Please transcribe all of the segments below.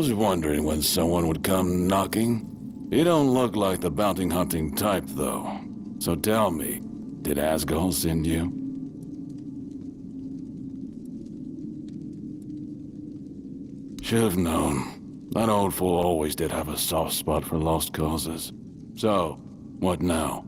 was wondering when someone would come knocking. You don't look like the bounty hunting type, though. So tell me, did Asgol send you? Should have known. That old fool always did have a soft spot for lost causes. So, what now?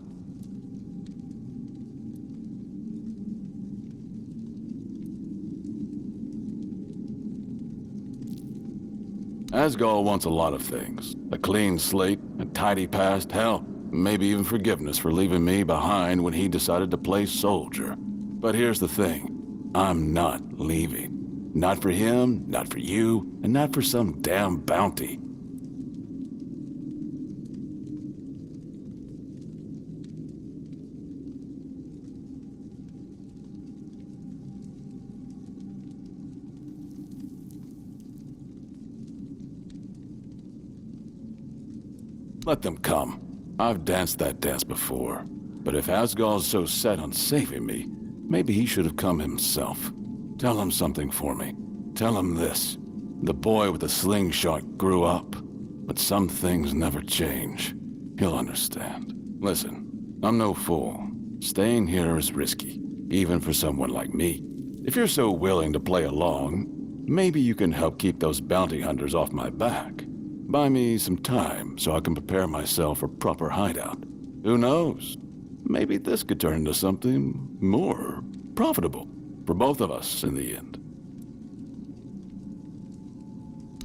Asgol wants a lot of things. A clean slate, a tidy past, hell, maybe even forgiveness for leaving me behind when he decided to play soldier. But here's the thing. I'm not leaving. Not for him, not for you, and not for some damn bounty. Let them come. I've danced that dance before. But if Asgol's so set on saving me, maybe he should have come himself. Tell him something for me. Tell him this. The boy with the slingshot grew up, but some things never change. He'll understand. Listen, I'm no fool. Staying here is risky, even for someone like me. If you're so willing to play along, maybe you can help keep those bounty hunters off my back. Buy me some time so I can prepare myself for proper hideout. Who knows? Maybe this could turn into something more profitable for both of us in the end.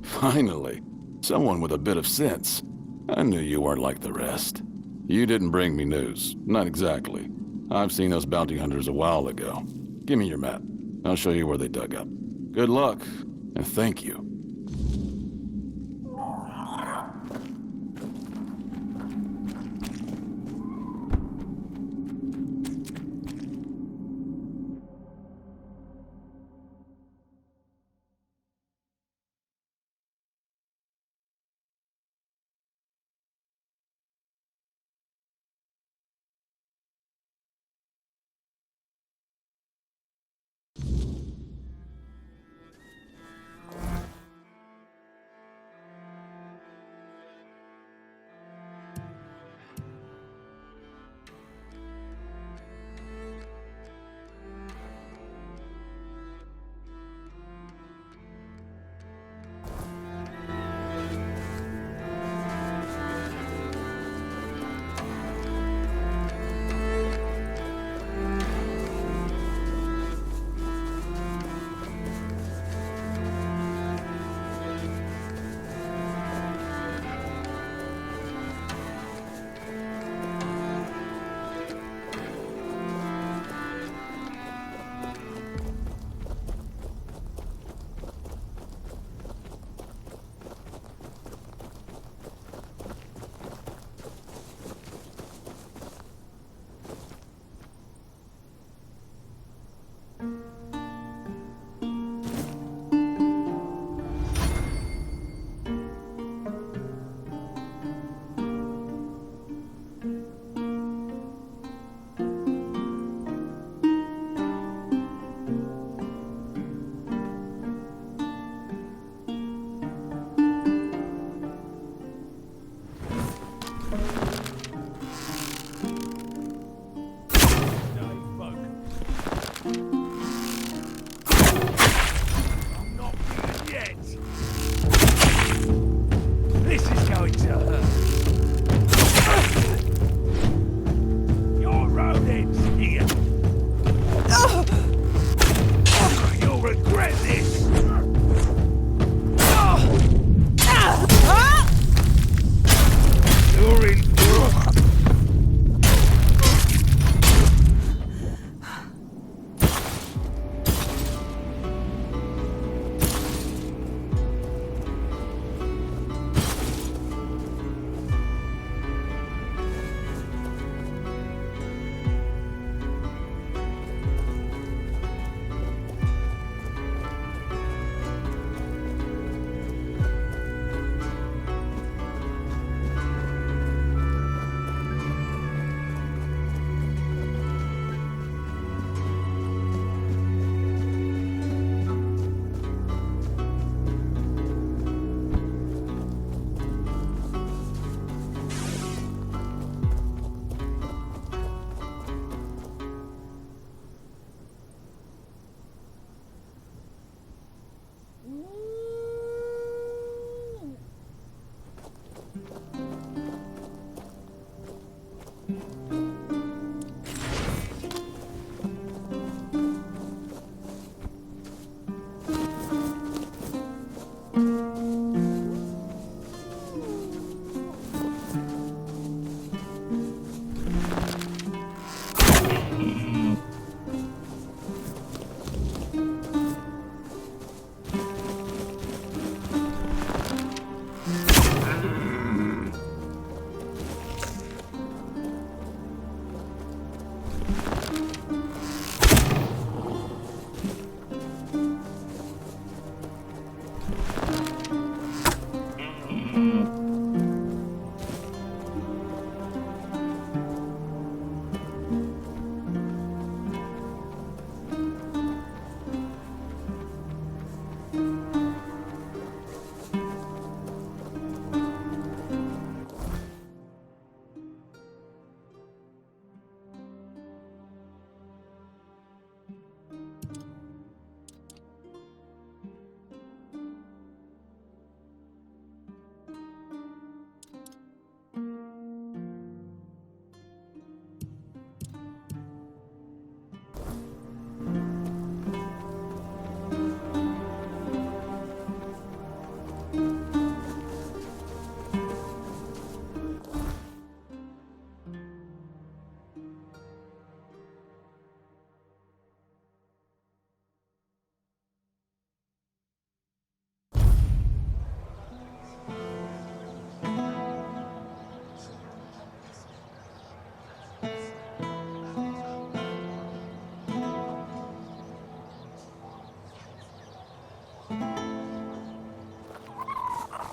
Finally, someone with a bit of sense. I knew you weren't like the rest. You didn't bring me news. Not exactly. I've seen those bounty hunters a while ago. Give me your map. I'll show you where they dug up. Good luck, and thank you.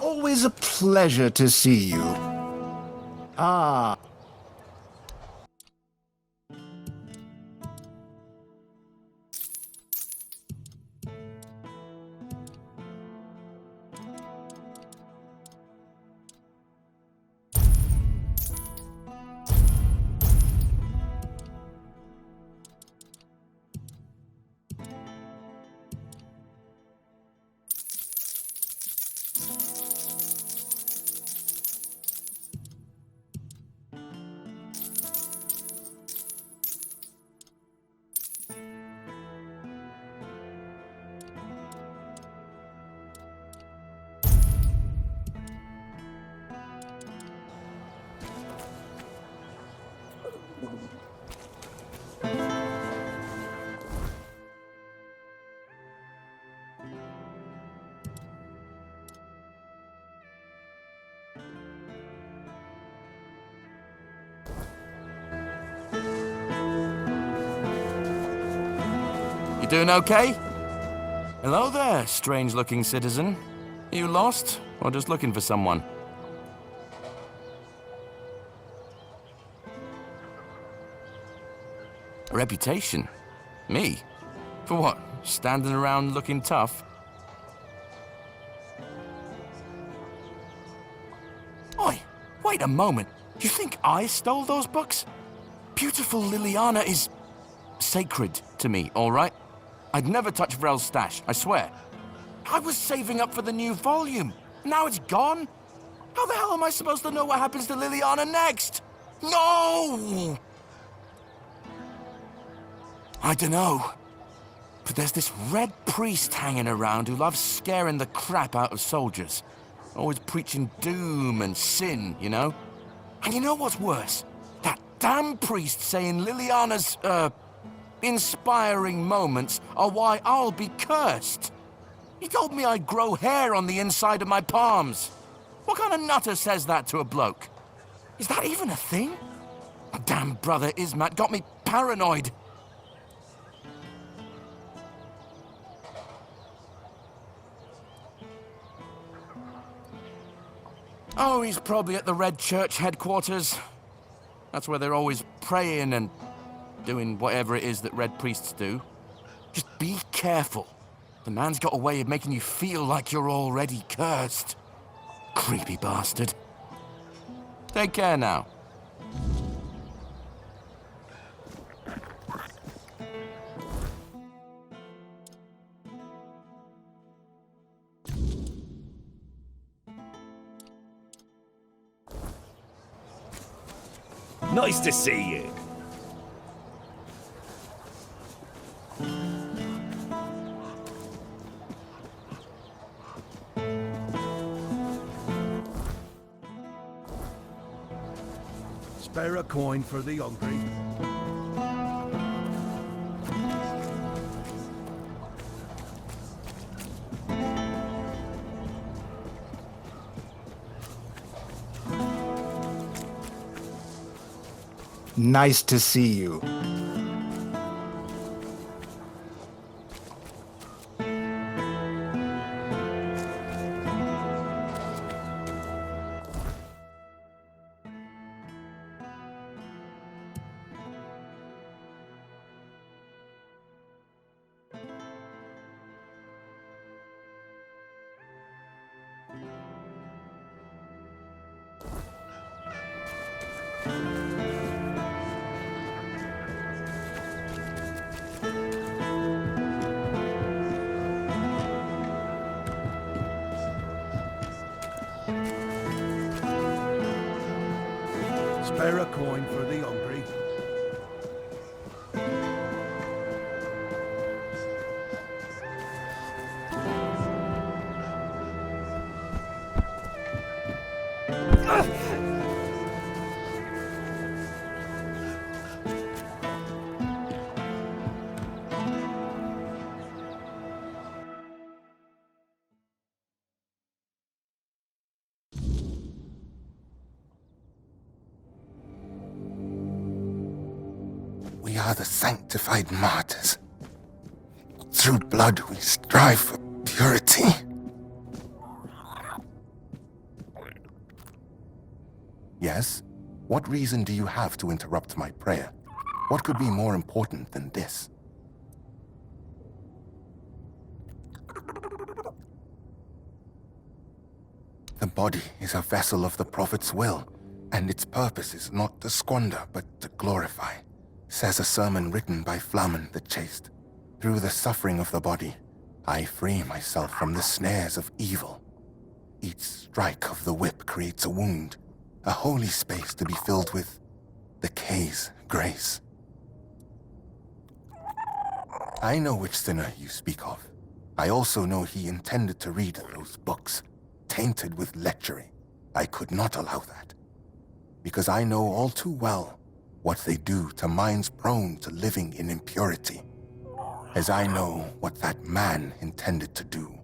Always a pleasure to see you. Ah. You doing okay? Hello there, strange-looking citizen. Are you lost, or just looking for someone? A reputation? Me? For what? Standing around looking tough? Oi, wait a moment. You think I stole those books? Beautiful Liliana is sacred to me, all right? I'd never touch Vrel's stash, I swear. I was saving up for the new volume. Now it's gone? How the hell am I supposed to know what happens to Liliana next? No! I dunno. But there's this red priest hanging around who loves scaring the crap out of soldiers. Always preaching doom and sin, you know? And you know what's worse? That damn priest saying Liliana's, inspiring moments are why I'll be cursed. He told me I'd grow hair on the inside of my palms. What kind of nutter says that to a bloke? Is that even a thing? Damn brother Ismat got me paranoid. Oh, he's probably at the Red Church headquarters. That's where they're always praying and doing whatever it is that Red Priests do. Just be careful. The man's got a way of making you feel like you're already cursed. Creepy bastard. Take care now. Nice to see you. Spare a coin for the hungry. Nice to see you. Spare a coin for the hungry. We are the sanctified martyrs. Through blood we strive for purity. Yes? What reason do you have to interrupt my prayer? What could be more important than this? The body is a vessel of the Prophet's will, and its purpose is not to squander, but to glorify, says a sermon written by Flamen the Chaste. Through the suffering of the body, I free myself from the snares of evil. Each strike of the whip creates a wound, a holy space to be filled with the K's grace. I know which sinner you speak of. I also know he intended to read those books, tainted with lechery. I could not allow that, because I know all too well what they do to minds prone to living in impurity, as I know what that man intended to do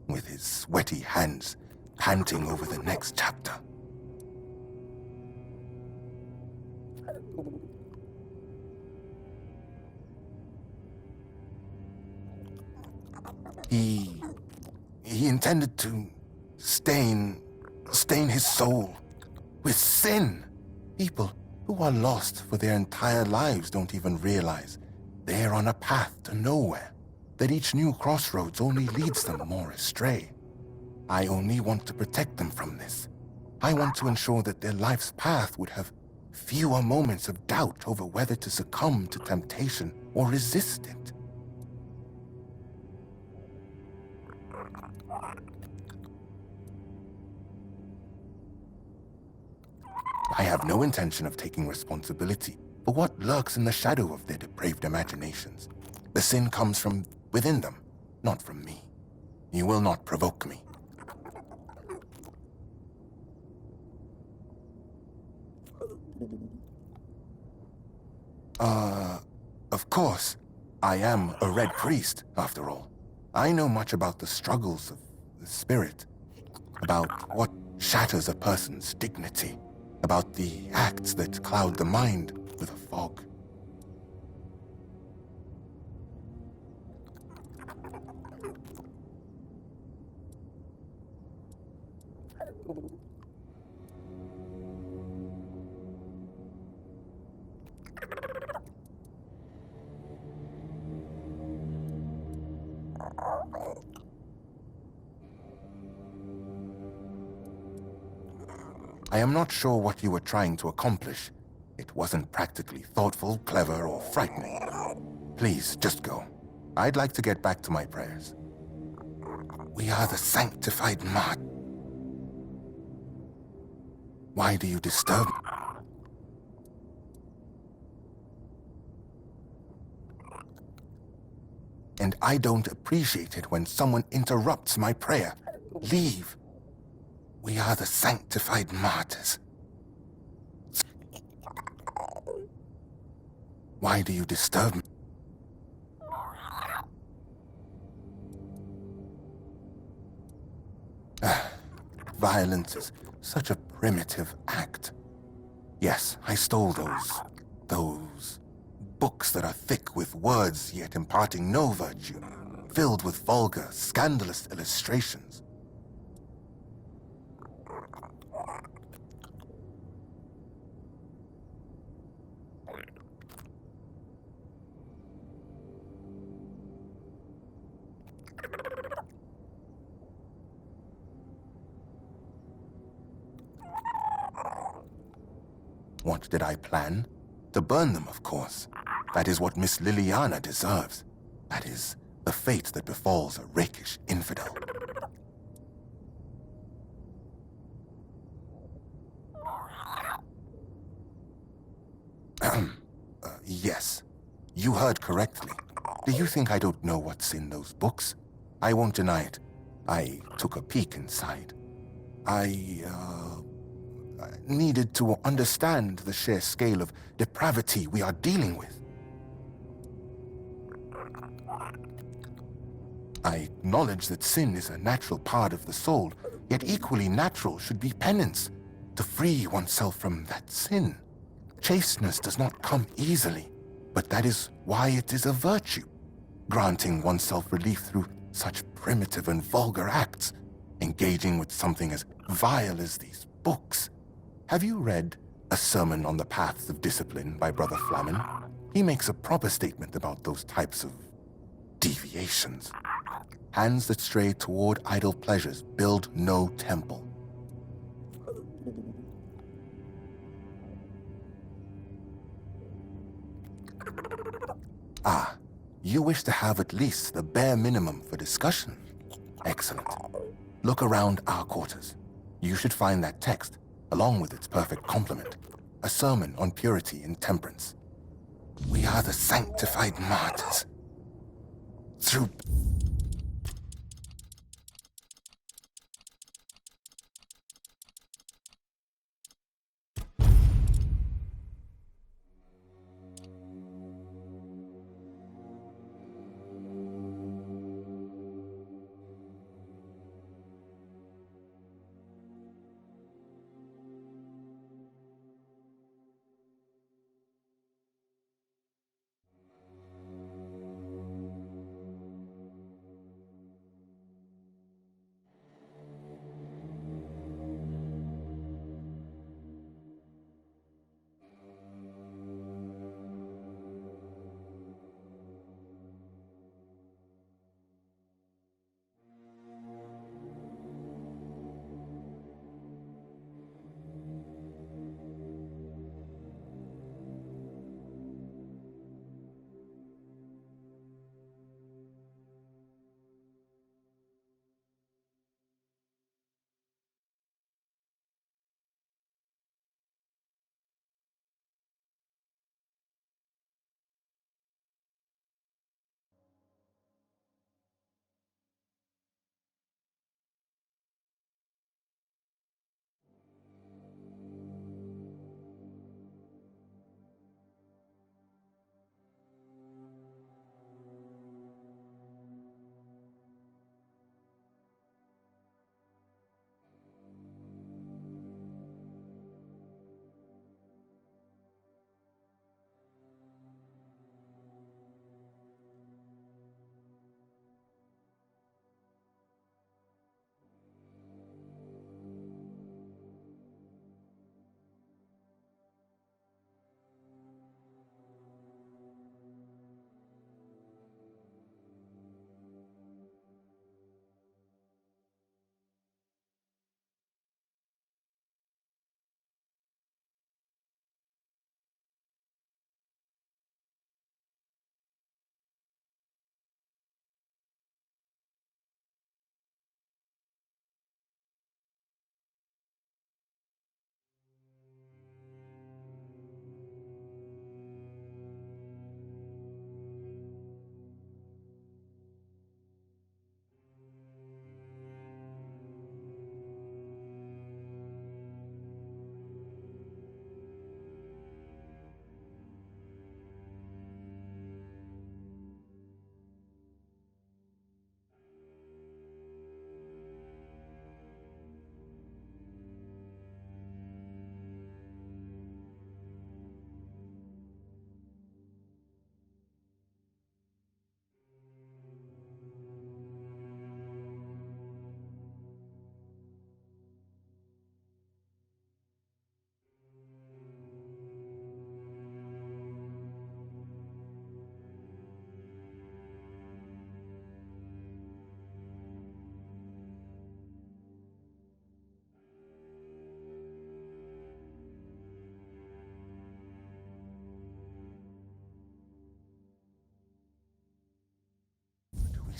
with his sweaty hands panting over the next chapter. He intended to stain his soul with sin. People who are lost for their entire lives don't even realize they're on a path to nowhere, that each new crossroads only leads them more astray. I only want to protect them from this. I want to ensure that their life's path would have fewer moments of doubt over whether to succumb to temptation or resist it. I have no intention of taking responsibility for what lurks in the shadow of their depraved imaginations. The sin comes from within them, not from me. You will not provoke me. Of course, I am a Red Priest, after all. I know much about the struggles of the spirit, about what shatters a person's dignity, about the acts that cloud the mind with a fog. I am not sure what you were trying to accomplish. It wasn't practically thoughtful, clever, or frightening. Please, just go. I'd like to get back to my prayers. We are the sanctified martyrs. Why do you disturb me? and I don't appreciate it when someone interrupts my prayer. Leave. We are the sanctified martyrs. Why do you disturb me? Violence is such a primitive act. Yes, I stole those books that are thick with words yet imparting no virtue, filled with vulgar, scandalous illustrations. What did I plan? To burn them, of course. That is what Miss Liliana deserves. That is the fate that befalls a rakish infidel. Yes. You heard correctly. Do you think I don't know what's in those books? I won't deny it. I took a peek inside. I needed to understand the sheer scale of depravity we are dealing with. I acknowledge that sin is a natural part of the soul, yet equally natural should be penance, to free oneself from that sin. Chasteness does not come easily, but that is why it is a virtue, granting oneself relief through such primitive and vulgar acts, engaging with something as vile as these books. Have you read A Sermon on the Paths of Discipline by Brother Flamen? He makes a proper statement about those types of deviations. Hands that stray toward idle pleasures build no temple. Ah, you wish to have at least the bare minimum for discussion? Excellent. Look around our quarters. You should find that text, along with its perfect complement, a sermon on purity and temperance. We are the sanctified martyrs. Through...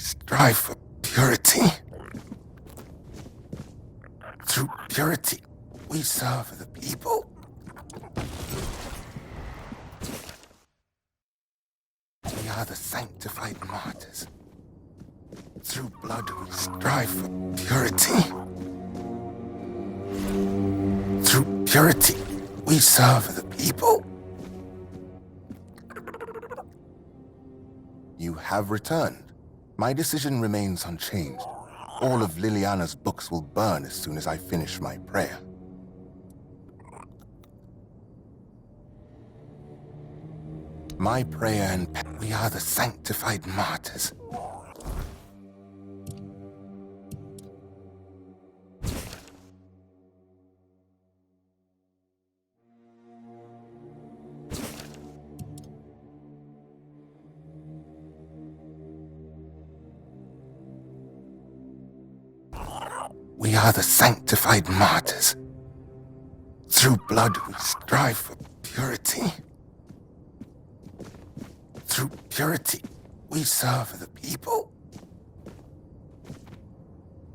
strive for purity. Through purity, we serve the people. We are the sanctified martyrs. Through blood, we strive for purity. Through purity, we serve the people. You have returned. My decision remains unchanged. All of Liliana's books will burn as soon as I finish my prayer. My prayer and we are the sanctified martyrs. We are the sanctified martyrs. Through blood we strive for purity. Through purity we serve the people.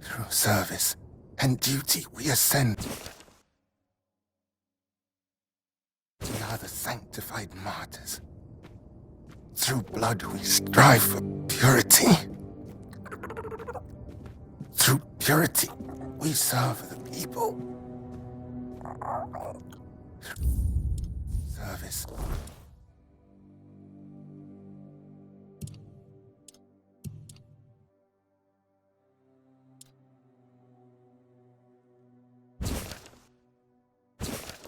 Through service and duty we ascend. We are the sanctified martyrs. Through blood we strive for purity. Through purity we serve the people. Service.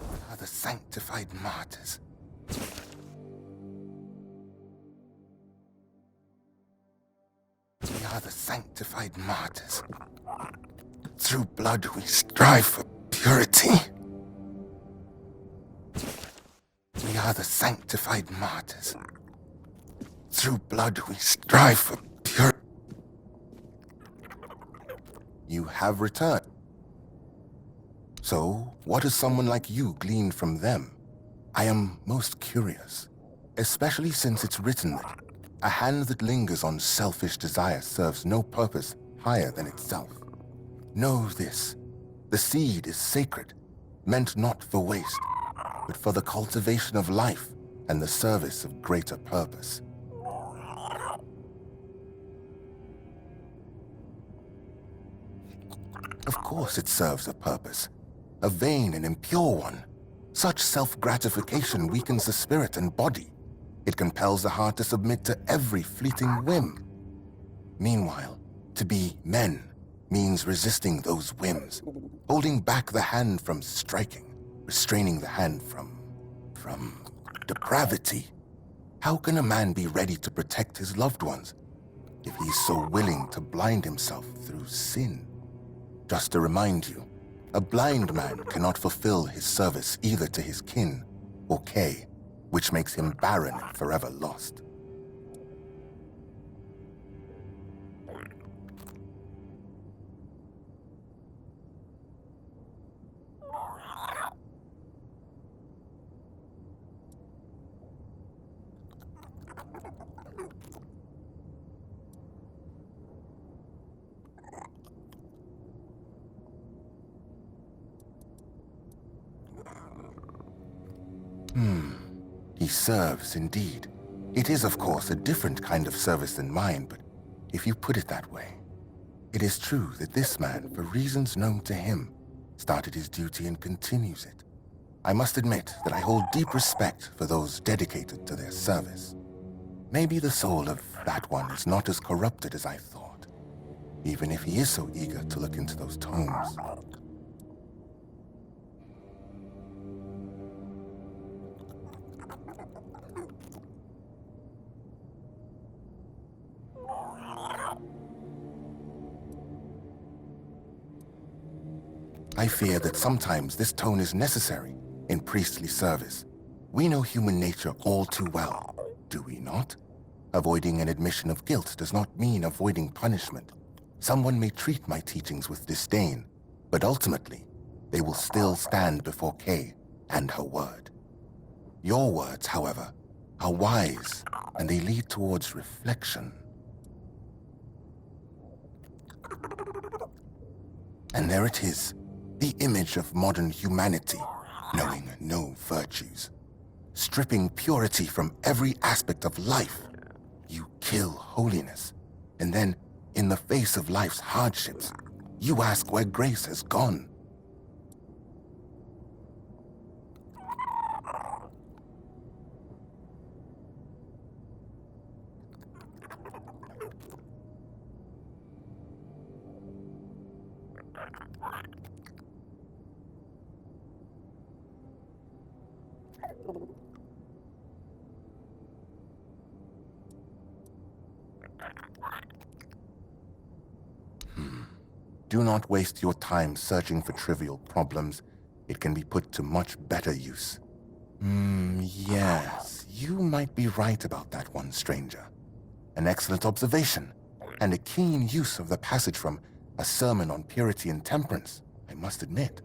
We are the sanctified martyrs. We are the sanctified martyrs. Through blood we strive for purity. We are the sanctified martyrs. Through blood we strive for purity. You have returned. So, what has someone like you gleaned from them? I am most curious, especially since it's written that a hand that lingers on selfish desire serves no purpose higher than itself. Know this, the seed is sacred, meant not for waste, but for the cultivation of life and the service of greater purpose. Of course it serves a purpose, a vain and impure one. Such self-gratification weakens the spirit and body. It compels the heart to submit to every fleeting whim. Meanwhile, to be men means resisting those whims, holding back the hand from striking, restraining the hand from depravity. How can a man be ready to protect his loved ones if he's so willing to blind himself through sin? Just to remind you, a blind man cannot fulfill his service either to his kin or Kay, which makes him barren and forever lost. He serves, indeed. It is, of course, a different kind of service than mine, but if you put it that way, it is true that this man, for reasons known to him, started his duty and continues it. I must admit that I hold deep respect for those dedicated to their service. Maybe the soul of that one is not as corrupted as I thought, even if he is so eager to look into those tomes. I fear that sometimes this tone is necessary in priestly service. We know human nature all too well, do we not? Avoiding an admission of guilt does not mean avoiding punishment. Someone may treat my teachings with disdain, but ultimately, they will still stand before Kay and her word. Your words, however, are wise, and they lead towards reflection. And there it is, the image of modern humanity, knowing no virtues. Stripping purity from every aspect of life. You kill holiness, and then, in the face of life's hardships, you ask where grace has gone. Do not waste your time searching for trivial problems. It can be put to much better use. Yes, you might be right about that one, stranger. An excellent observation, and a keen use of the passage from A Sermon on Purity and Temperance, I must admit.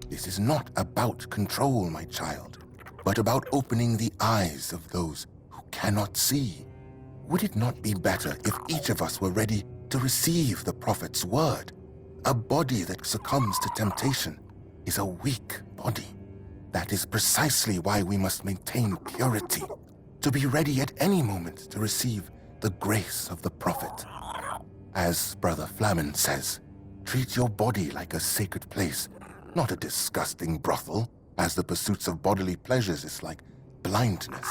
This is not about control, my child, but about opening the eyes of those who cannot see. Would it not be better if each of us were ready to receive the prophet's word? A body that succumbs to temptation is a weak body. That is precisely why we must maintain purity, to be ready at any moment to receive the grace of the prophet. As Brother Flamen says, treat your body like a sacred place, not a disgusting brothel, as the pursuits of bodily pleasures is like blindness.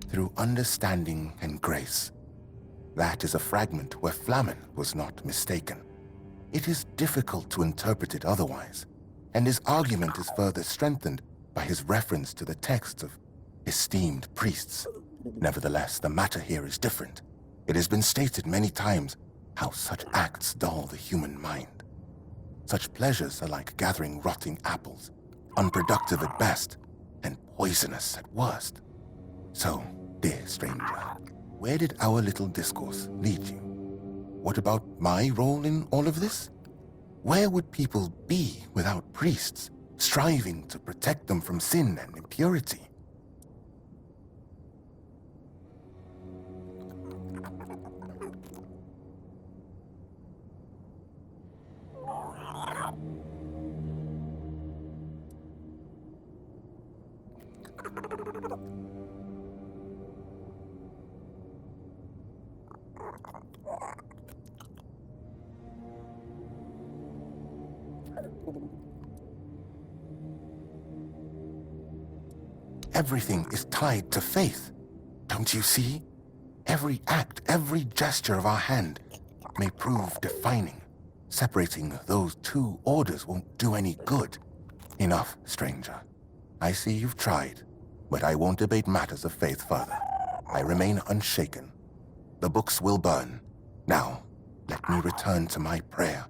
Through understanding and grace. That is a fragment where Flamen was not mistaken. It is difficult to interpret it otherwise, and his argument is further strengthened by his reference to the texts of esteemed priests. Nevertheless, the matter here is different. It has been stated many times how such acts dull the human mind. Such pleasures are like gathering rotting apples, unproductive at best, and poisonous at worst. So, dear stranger, where did our little discourse lead you? What about my role in all of this? Where would people be without priests, striving to protect them from sin and impurity? Everything is tied to faith. Don't you see? Every act, every gesture of our hand may prove defining. Separating those two orders won't do any good. Enough, stranger. I see you've tried, but I won't debate matters of faith further. I remain unshaken. The books will burn. Now, let me return to my prayer.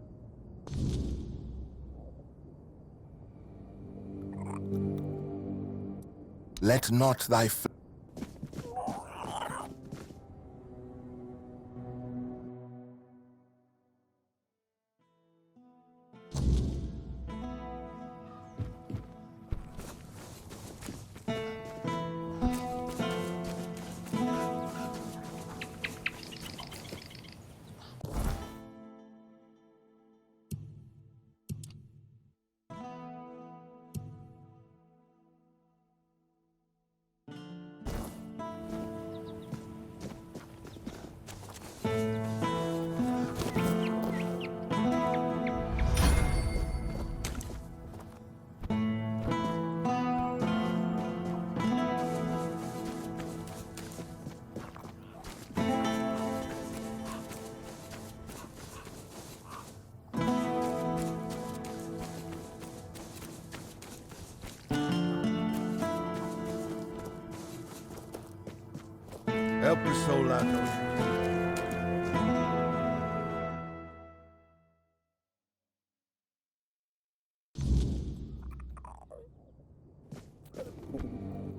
Let not thy Help her soul out.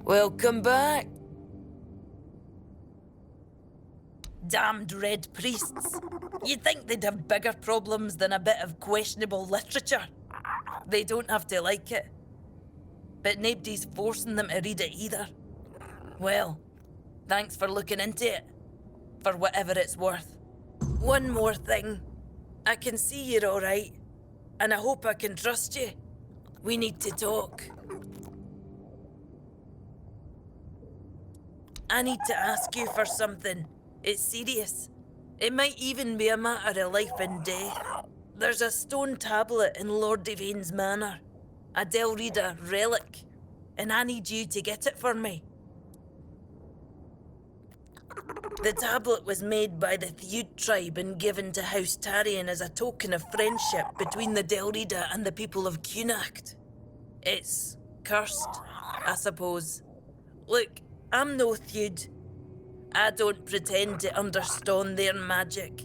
Welcome back. Damned red priests. You'd think they'd have bigger problems than a bit of questionable literature. They don't have to like it. But nobody's forcing them to read it either. Well, thanks for looking into it. For whatever it's worth. One more thing. I can see you're alright. And I hope I can trust you. We need to talk. I need to ask you for something. It's serious. It might even be a matter of life and death. There's a stone tablet in Lord Devane's manor. A Delrida relic. And I need you to get it for me. The tablet was made by the Theud tribe and given to House Tarion as a token of friendship between the Delrida and the people of Cunacht. It's cursed, I suppose. Look, I'm no Theud. I don't pretend to understand their magic.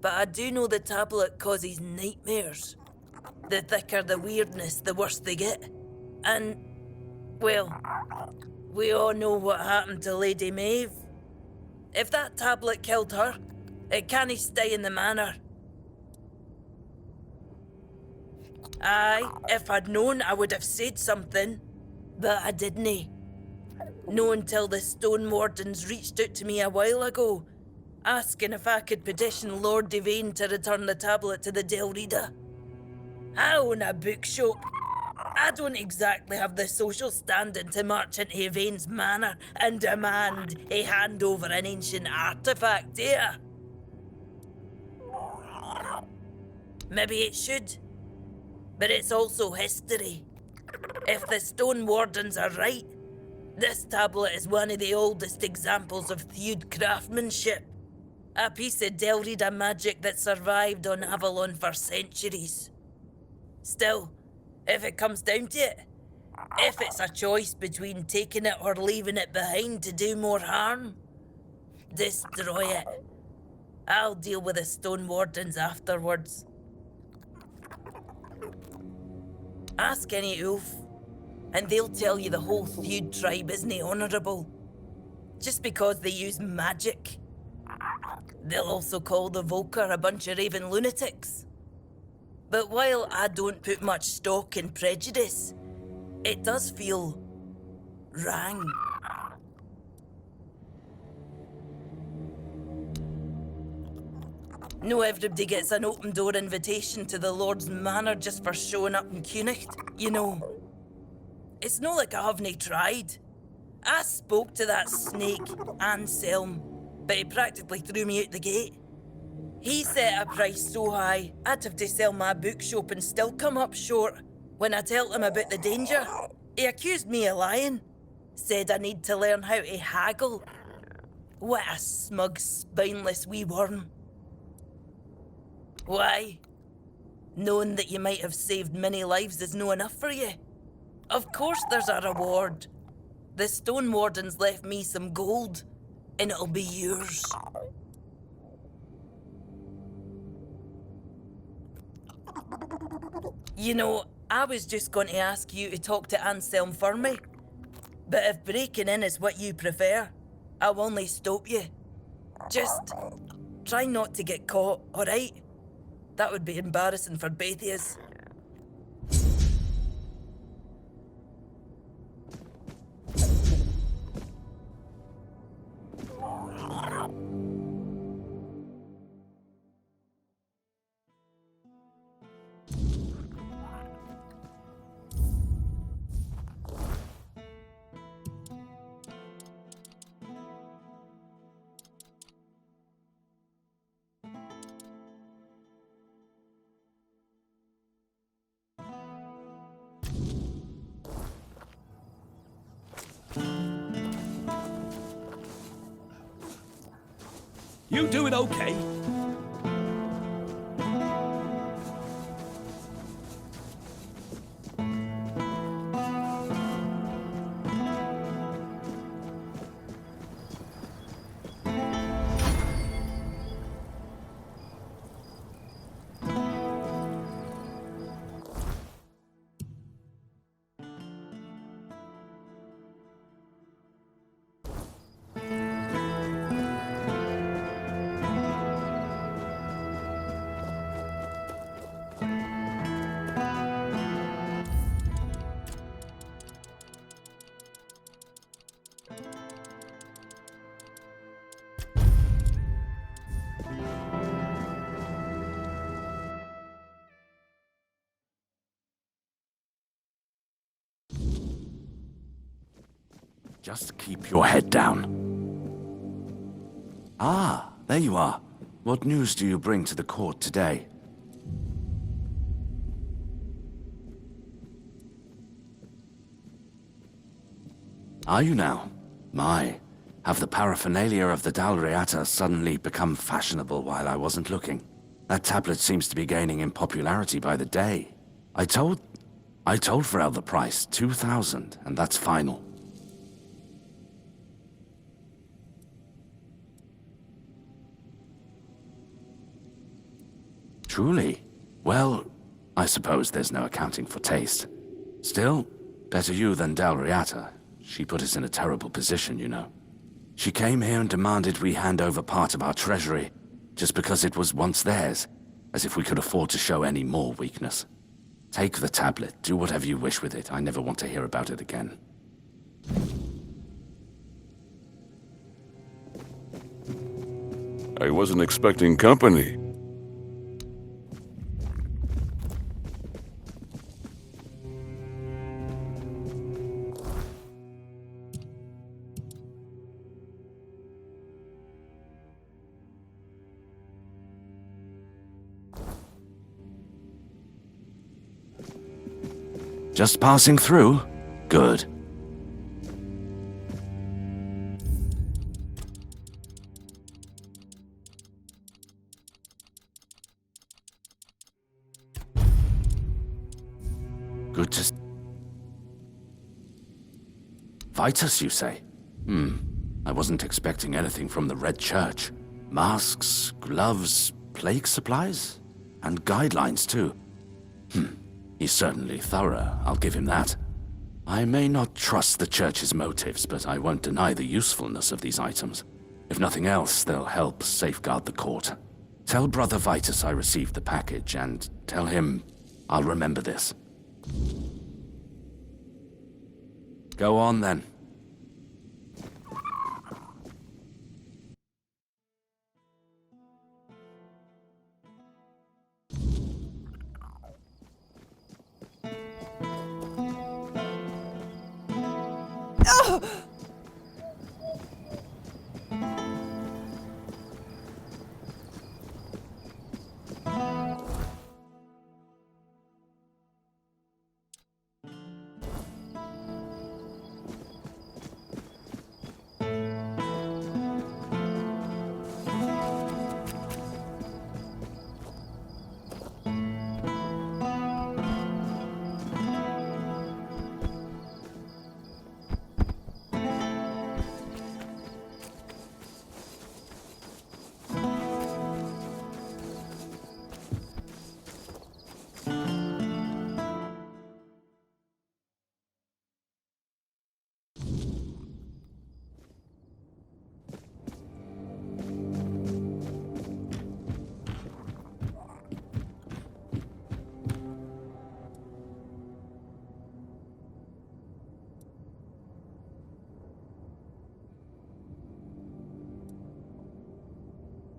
But I do know the tablet causes nightmares. The thicker the weirdness, the worse they get. And, well, we all know what happened to Lady Maeve. If that tablet killed her, it can't stay in the manor. Aye, if I'd known, I would have said something. But I didn't. No until the Stone Wardens reached out to me a while ago, asking if I could petition Lord Devane to return the tablet to the Delrida. I own a bookshop. I don't exactly have the social standing to march into Yvain's manor and demand he hand over an ancient artifact, do ya? Maybe it should. But it's also history. If the Stone Wardens are right, this tablet is one of the oldest examples of Theud craftsmanship. A piece of Delrida magic that survived on Avalon for centuries. Still, if it comes down to it, if it's a choice between taking it or leaving it behind to do more harm, destroy it. I'll deal with the Stone Wardens afterwards. Ask any Ulf, and they'll tell you the whole Theud tribe isn't honourable. Just because they use magic. They'll also call the Volker a bunch of raving lunatics. But while I don't put much stock in prejudice, it does feel wrong. No everybody gets an open door invitation to the Lord's Manor just for showing up in Cunacht, you know. It's not like I haven't tried. I spoke to that snake, Anselm, but he practically threw me out the gate. He set a price so high, I'd have to sell my bookshop and still come up short. When I told him about the danger, he accused me of lying. Said I need to learn how to haggle. What a smug, spineless wee worm. Why? Knowing that you might have saved many lives is no enough for you? Of course there's a reward. The Stone Wardens left me some gold, and it'll be yours. You know, I was just going to ask you to talk to Anselm for me. But if breaking in is what you prefer, I'll only stop you. Just try not to get caught, alright? That would be embarrassing for both of us. You doing okay? Just keep your head down. Ah, there you are. What news do you bring to the court today? Are you now? My, have the paraphernalia of the Dalriata suddenly become fashionable while I wasn't looking? That tablet seems to be gaining in popularity by the day. I told Vrel the price, 2,000, and that's final. Truly? Well, I suppose there's no accounting for taste. Still, better you than Dalriata. She put us in a terrible position, you know. She came here and demanded we hand over part of our treasury, just because it was once theirs, as if we could afford to show any more weakness. Take the tablet, do whatever you wish with it. I never want to hear about it again. I wasn't expecting company. Just passing through? Good. Good to... Vitus, you say? I wasn't expecting anything from the Red Church. Masks, gloves, plague supplies? And guidelines, too. He's certainly thorough, I'll give him that. I may not trust the Church's motives, but I won't deny the usefulness of these items. If nothing else, they'll help safeguard the court. Tell Brother Vitus I received the package, and tell him I'll remember this. Go on, then.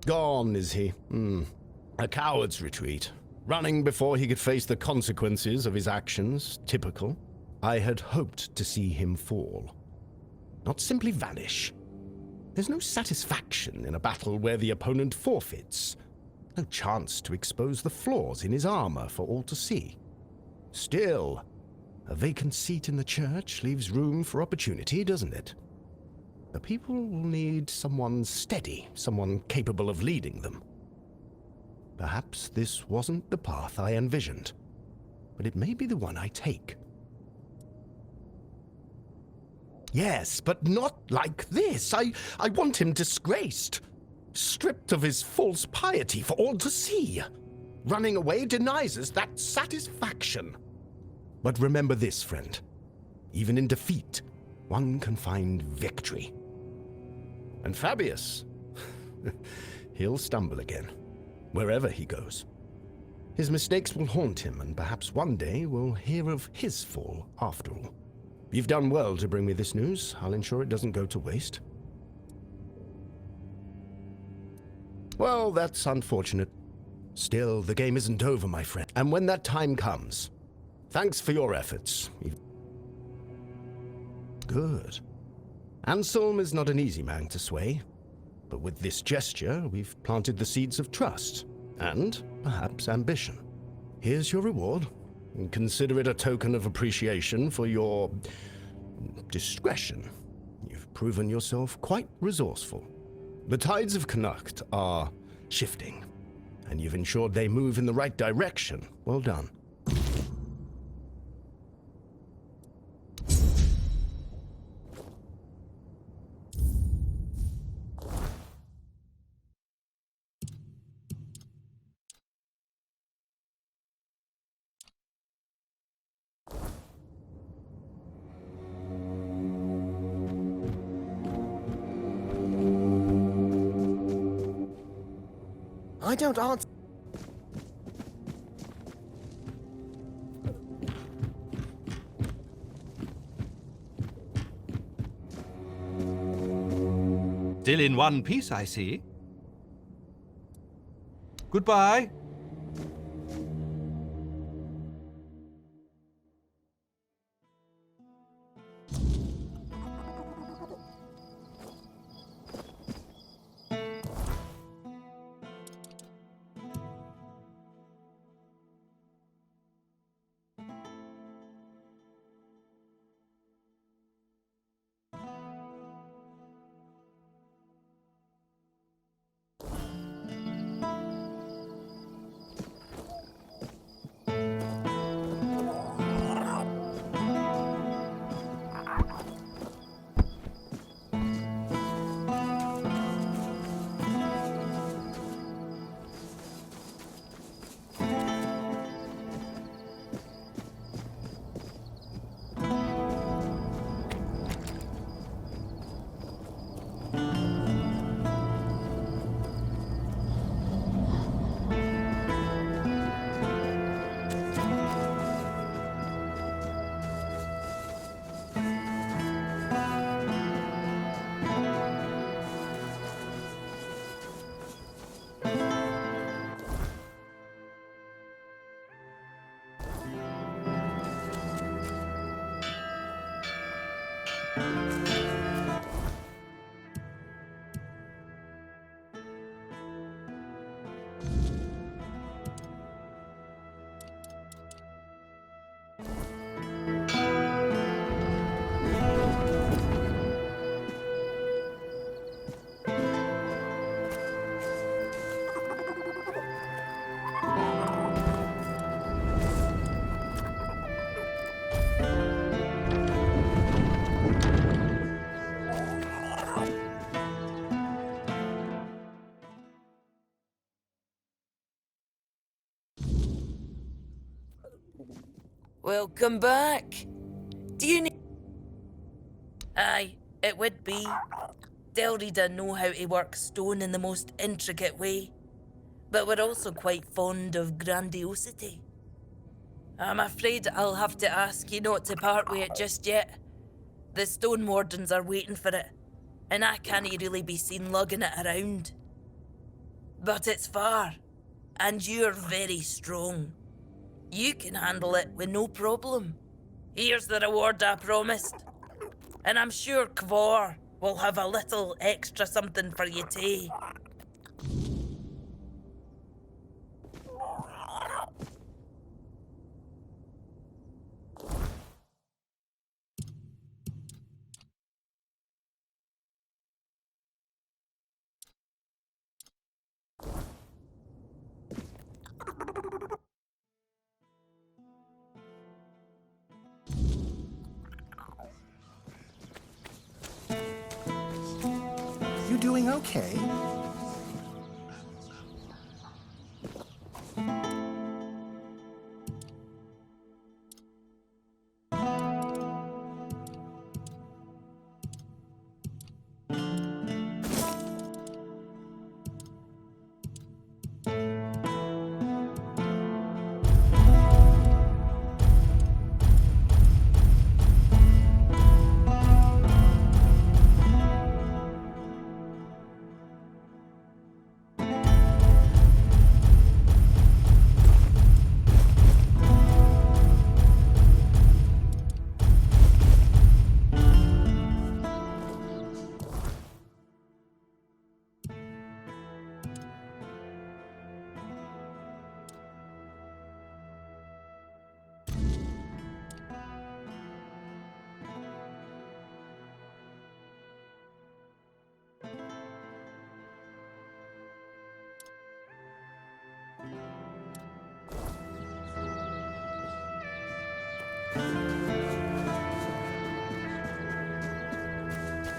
Gone, is he? A coward's retreat. Running before he could face the consequences of his actions. Typical. I had hoped to see him fall. Not simply vanish. There's no satisfaction in a battle where the opponent forfeits. No chance to expose the flaws in his armor for all to see. Still, a vacant seat in the church leaves room for opportunity, doesn't it? The people will need someone steady, someone capable of leading them. Perhaps this wasn't the path I envisioned, but it may be the one I take. Yes, but not like this. I want him disgraced, stripped of his false piety for all to see. Running away denies us that satisfaction. But remember this, friend. Even in defeat, one can find victory. And Fabius, he'll stumble again, wherever he goes. His mistakes will haunt him, and perhaps one day we'll hear of his fall after all. You've done well to bring me this news. I'll ensure it doesn't go to waste. Well, that's unfortunate. Still, the game isn't over, my friend. And when that time comes, thanks for your efforts. Good. Anselm is not an easy man to sway, but with this gesture, we've planted the seeds of trust, and perhaps ambition. Here's your reward, and consider it a token of appreciation for your discretion. You've proven yourself quite resourceful. The tides of Connacht are shifting, and you've ensured they move in the right direction. Well done. I don't answer. Still in one piece, I see. Goodbye. Welcome back. Do you need... Aye, it would be. Delrida know how to work stone in the most intricate way, but we're also quite fond of grandiosity. I'm afraid I'll have to ask you not to part with it just yet. The stone wardens are waiting for it, and I can't really be seen lugging it around. But it's far, and you're very strong. You can handle it with no problem. Here's the reward I promised. And I'm sure Kvor will have a little extra something for you too. You doing okay?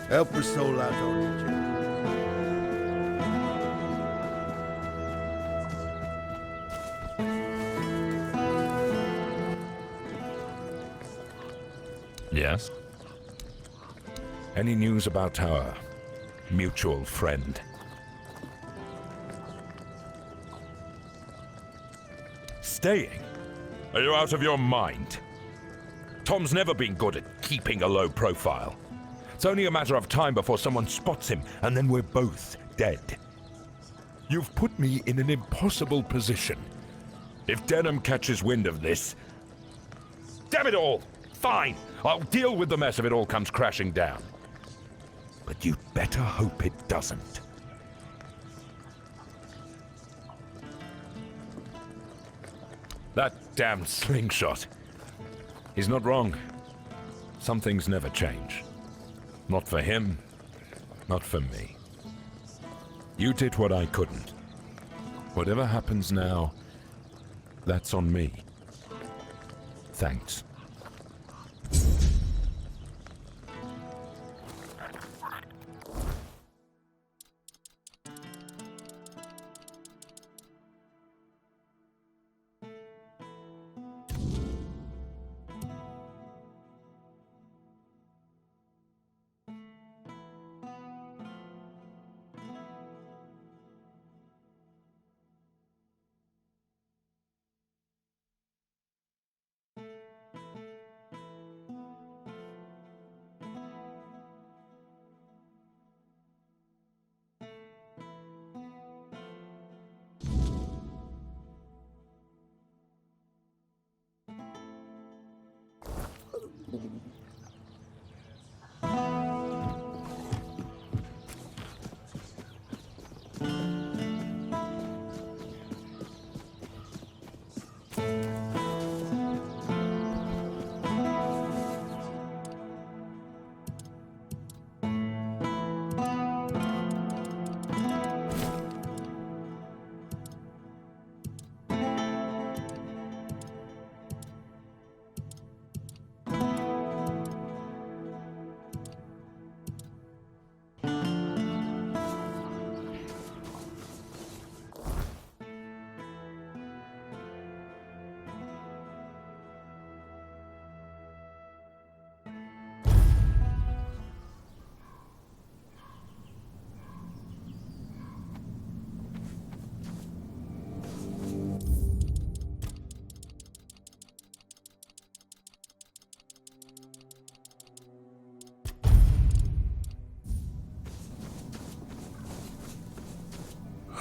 Help her soul out on you, Jim. Yes? Any news about our mutual friend? Staying? Are you out of your mind? Tom's never been good at keeping a low profile. It's only a matter of time before someone spots him, and then we're both dead. You've put me in an impossible position. If Denham catches wind of this... Damn it all! Fine! I'll deal with the mess if it all comes crashing down. But you'd better hope it doesn't. That damned slingshot. He's not wrong. Some things never change. Not for him, not for me. You did what I couldn't. Whatever happens now, that's on me. Thanks.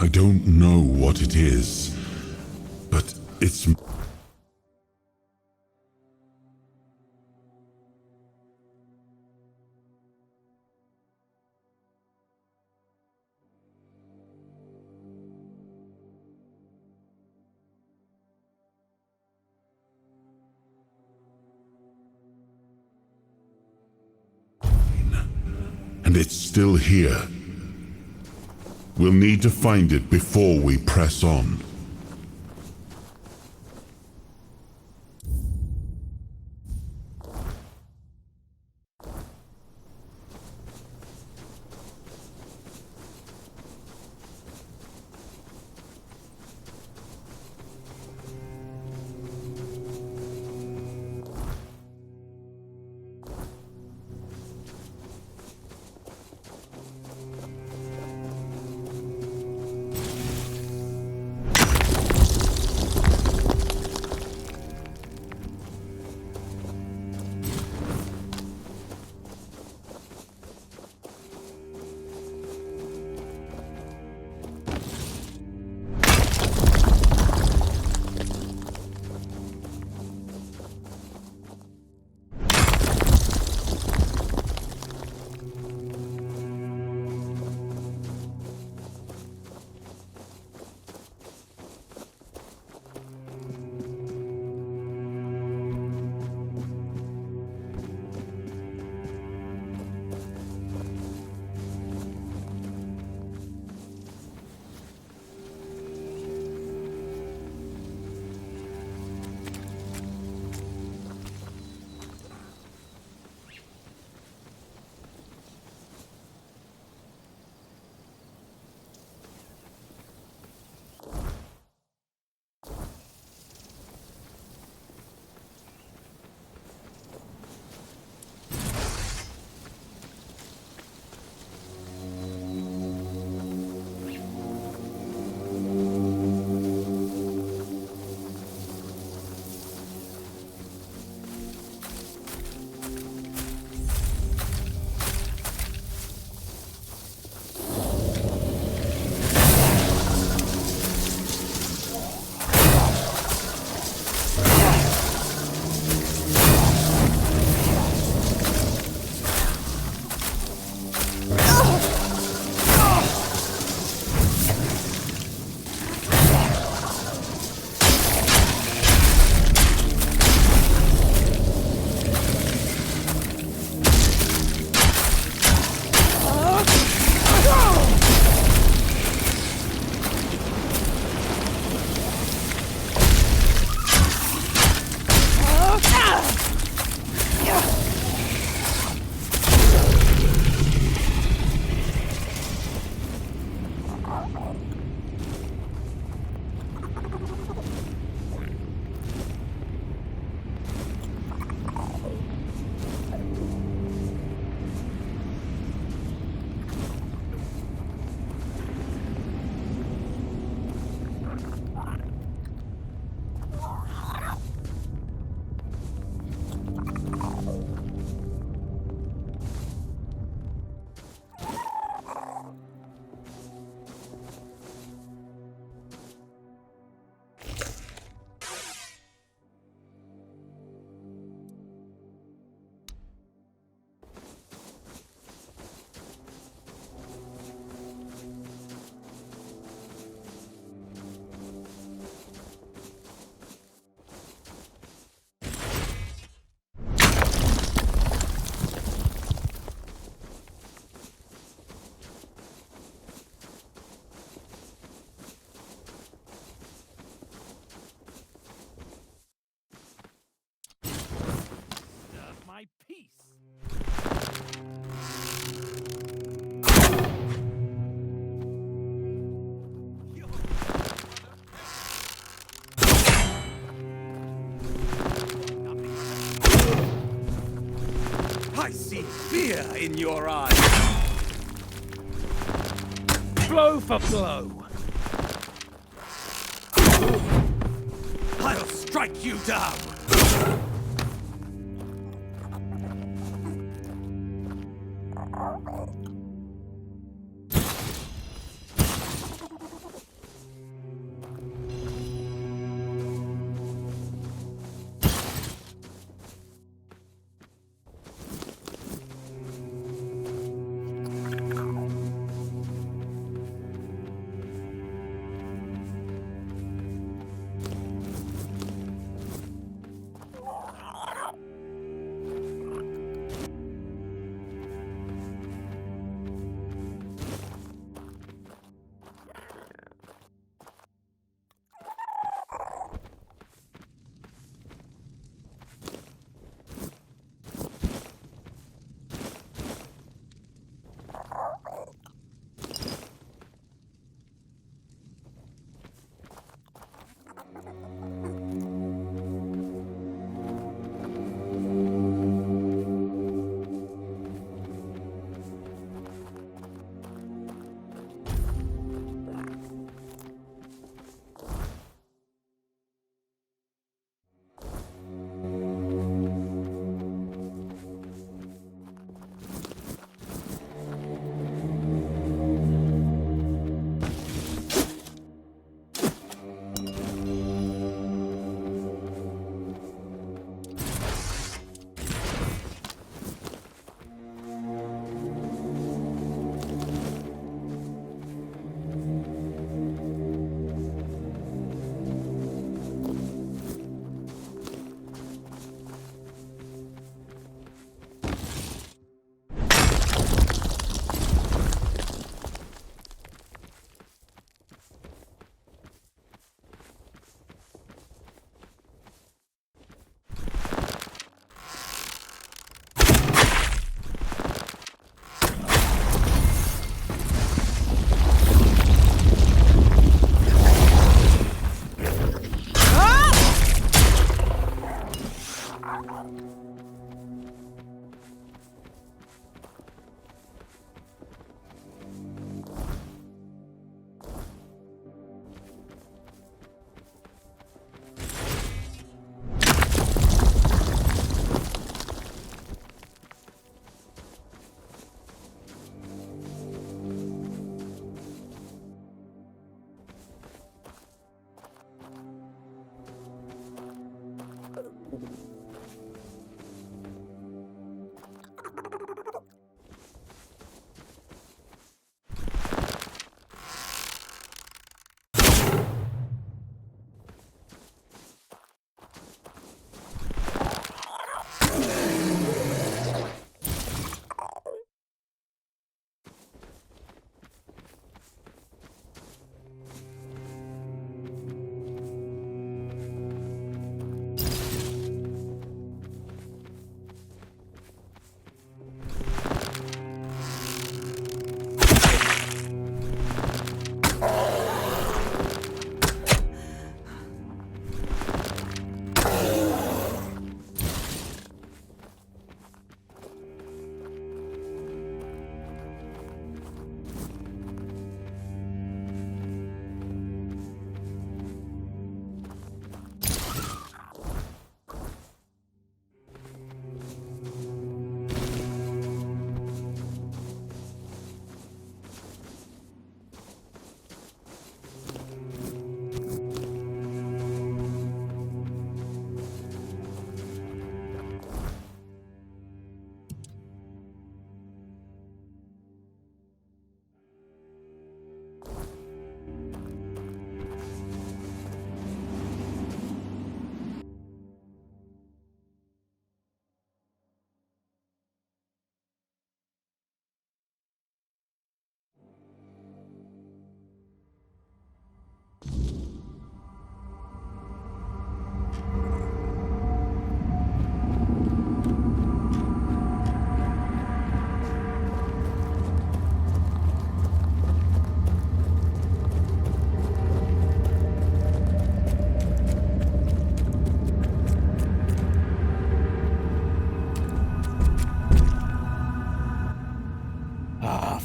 I don't know what it is, but it's... and it's still here. We'll need to find it before we press on. my peace. I see fear in your eyes. Blow for blow. I'll strike you down.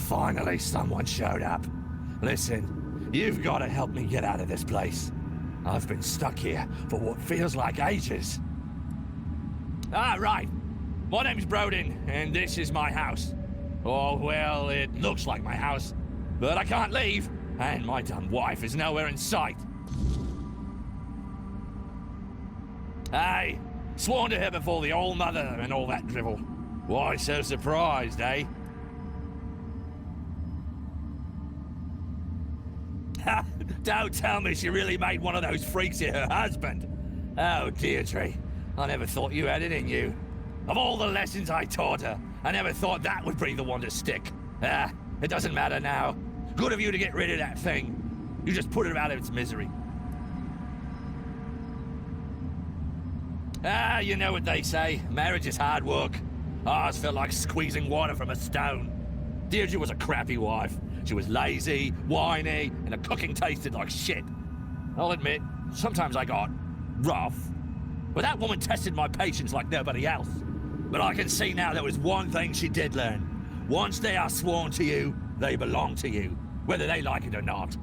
Finally, someone showed up. Listen, you've got to help me get out of this place. I've been stuck here for what feels like ages. Ah, right. My name's Brodin, and this is my house. Oh, well, it looks like my house, but I can't leave, and my dumb wife is nowhere in sight. Hey, sworn to her before the old mother and all that drivel. Why so surprised, eh? Don't tell me she really made one of those freaks her husband. Oh, Deirdre, I never thought you had it in you. Of all the lessons I taught her, I never thought that would be the one to stick. Ah, it doesn't matter now. Good of you to get rid of that thing. You just put it out of its misery. Ah, you know what they say. Marriage is hard work. Ours felt like squeezing water from a stone. Deirdre was a crappy wife. She was lazy, whiny, and her cooking tasted like shit. I'll admit, sometimes I got rough. But that woman tested my patience like nobody else. But I can see now there was one thing she did learn. Once they are sworn to you, they belong to you, whether they like it or not.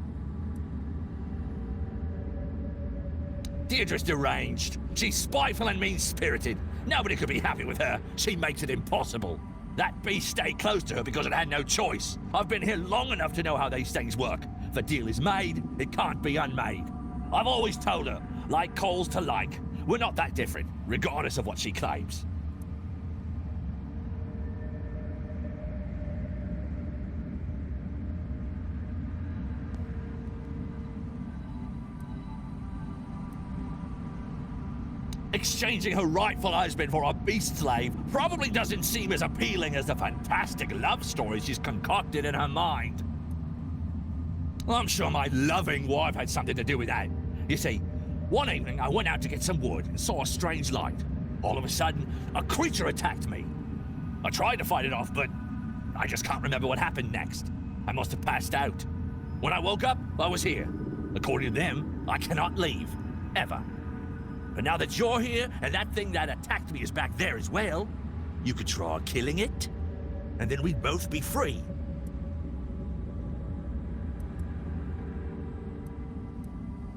Deirdre's deranged. She's spiteful and mean-spirited. Nobody could be happy with her. She makes it impossible. That beast stayed close to her because it had no choice. I've been here long enough to know how these things work. If a deal is made, it can't be unmade. I've always told her, like coals to like. We're not that different, regardless of what she claims. Exchanging her rightful husband for a beast slave probably doesn't seem as appealing as the fantastic love story she's concocted in her mind. I'm sure my loving wife had something to do with that. You see, one evening I went out to get some wood and saw a strange light. All of a sudden, a creature attacked me. I tried to fight it off, but I just can't remember what happened next. I must have passed out. When I woke up, I was here. According to them, I cannot leave. Ever. But now that you're here, and that thing that attacked me is back there as well, you could try killing it, and then we'd both be free.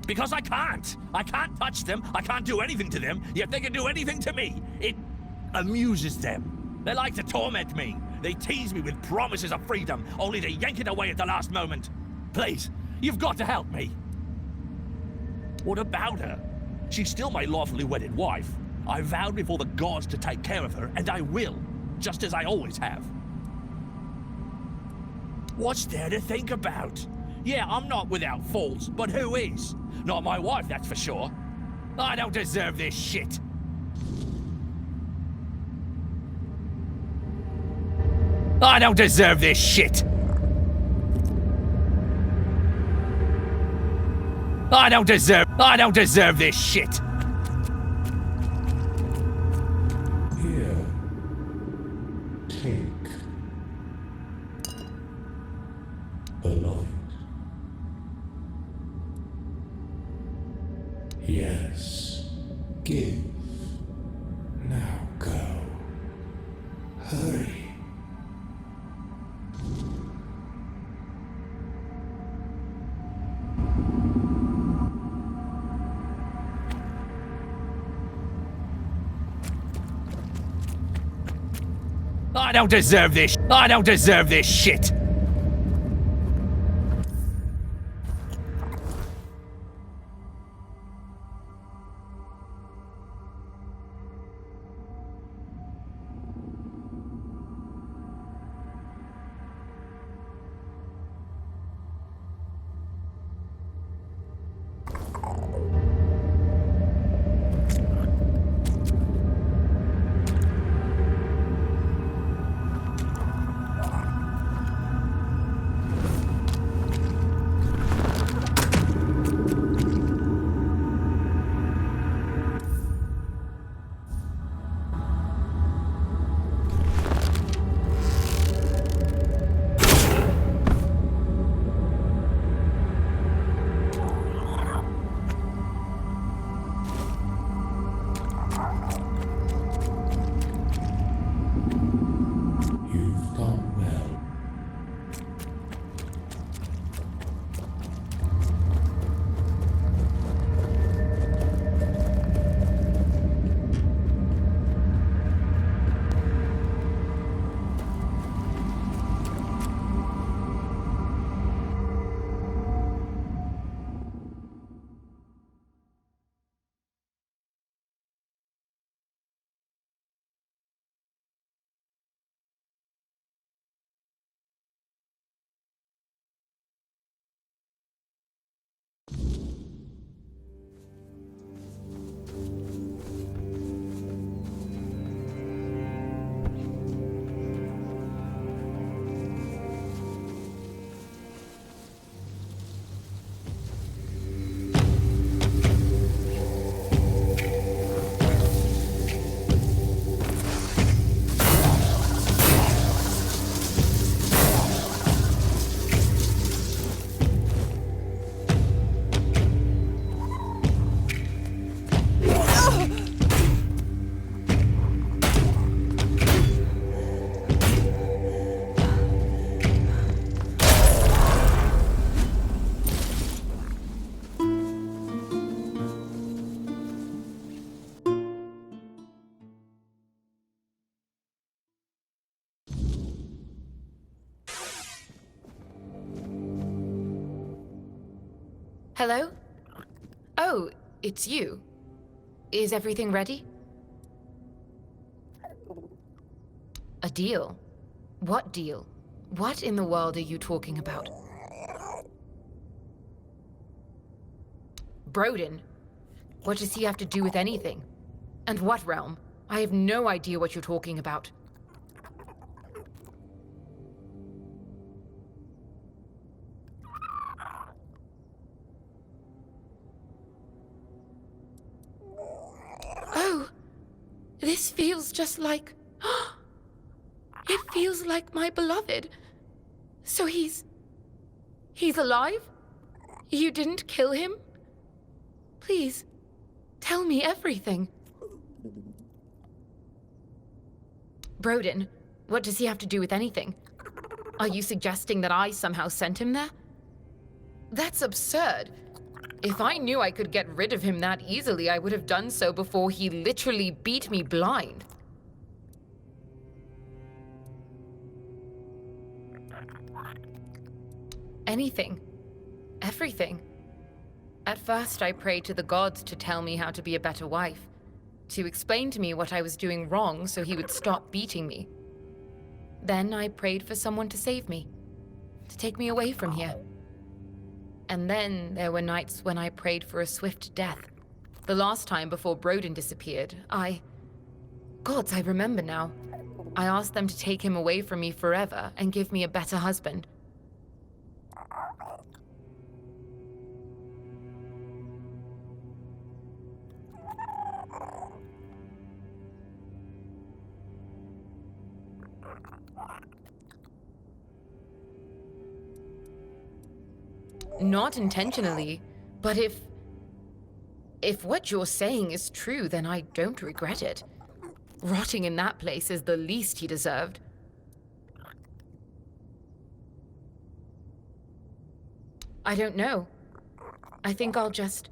Because I can't. I can't touch them, I can't do anything to them, yet they can do anything to me. It amuses them. They like to torment me. They tease me with promises of freedom, only to yank it away at the last moment. Please, you've got to help me. What about her? She's still my lawfully wedded wife. I vowed before the gods to take care of her, and I will, just as I always have. What's there to think about? Yeah, I'm not without faults, but who is? Not my wife, that's for sure. I don't deserve this shit. I don't deserve this shit. I don't deserve this shit. Here, take, beloved. Yes, give. Now go. Hurry. I don't deserve this. I don't deserve this shit. Hello? Oh, it's you. Is everything ready? A deal? What deal? What in the world are you talking about? Broden? What does he have to do with anything? And what realm? I have no idea what you're talking about. Oh, this feels just like... It feels like my beloved. So he's alive? You didn't kill him? Please, tell me everything. Broden, what does he have to do with anything? Are you suggesting that I somehow sent him there? That's absurd. If I knew I could get rid of him that easily, I would have done so before he literally beat me blind. Anything. Everything. At first, I prayed to the gods to tell me how to be a better wife, to explain to me what I was doing wrong so he would stop beating me. Then I prayed for someone to save me, to take me away from here. And then there were nights when I prayed for a swift death. The last time before Broden disappeared, Gods, I remember now. I asked them to take him away from me forever and give me a better husband. Not intentionally, but if what you're saying is true, then I don't regret it. Rotting in that place is the least he deserved. I don't know. I think I'll just...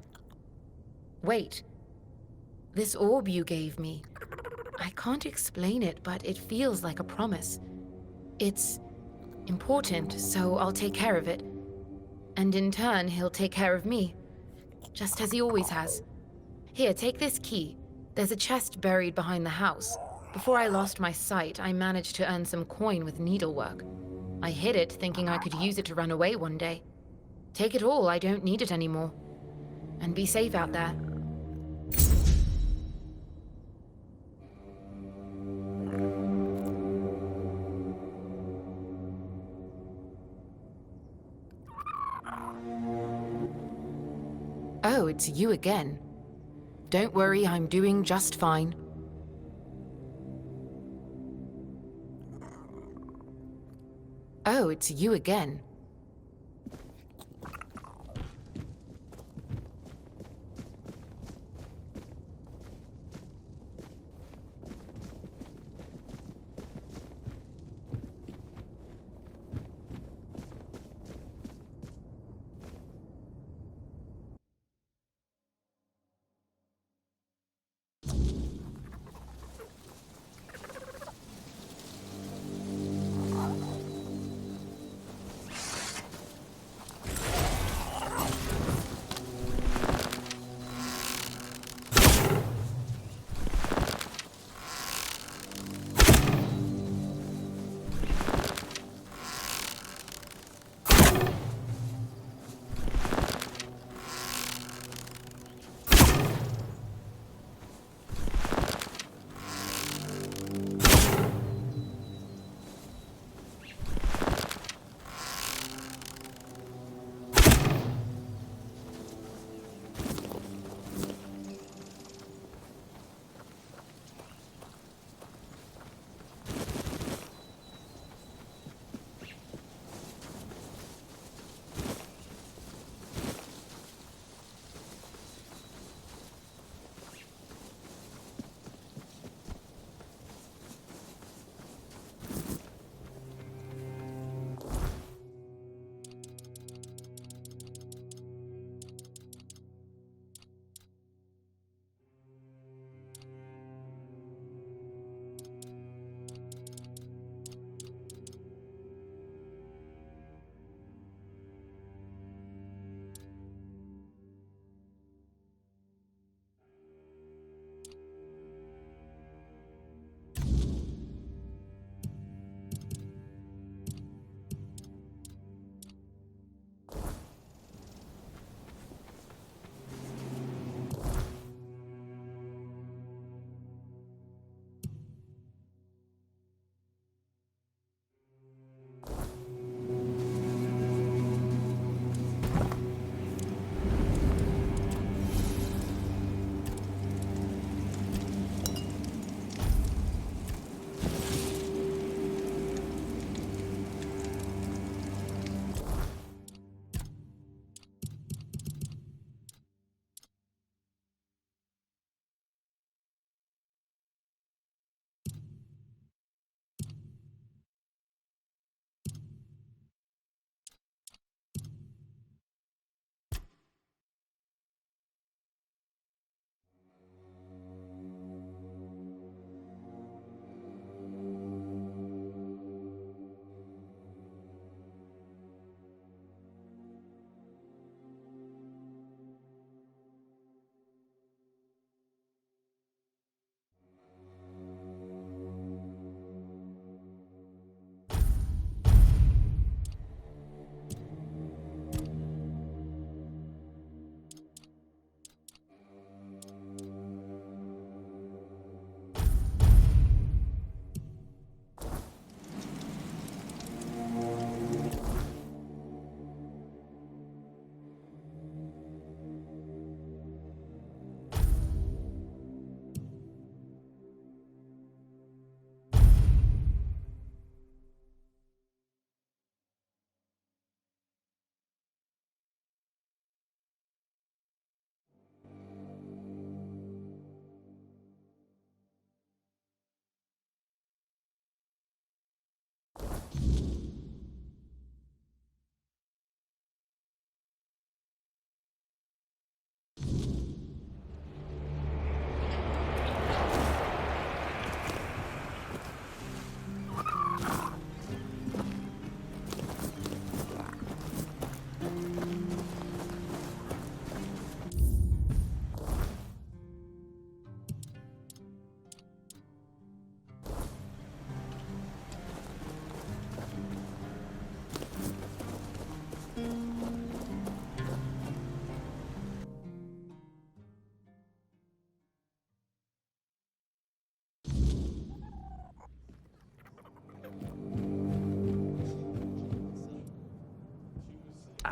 wait. This orb you gave me, I can't explain it, but it feels like a promise. It's important, so I'll take care of it. And in turn, he'll take care of me, just as he always has. Here, take this key. There's a chest buried behind the house. Before I lost my sight, I managed to earn some coin with needlework. I hid it, thinking I could use it to run away one day. Take it all, I don't need it anymore. And be safe out there. Oh, it's you again. Don't worry, I'm doing just fine. Oh, it's you again.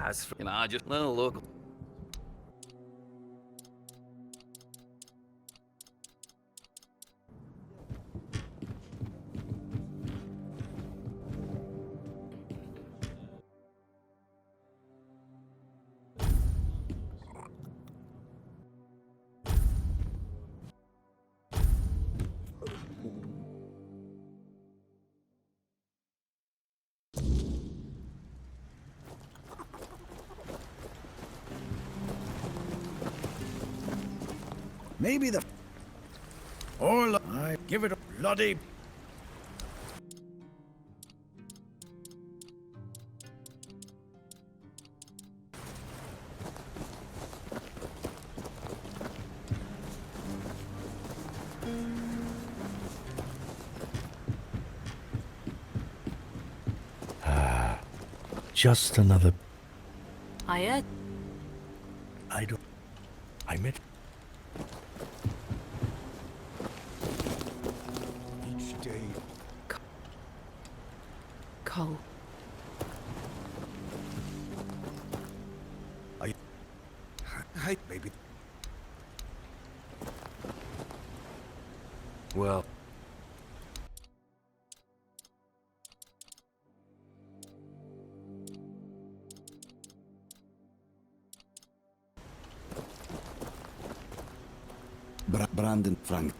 As for, just little local. Maybe the... Or I give it a bloody... Just another... I don't... I met... Each day... Cole. I maybe... Well, Brandon Frank.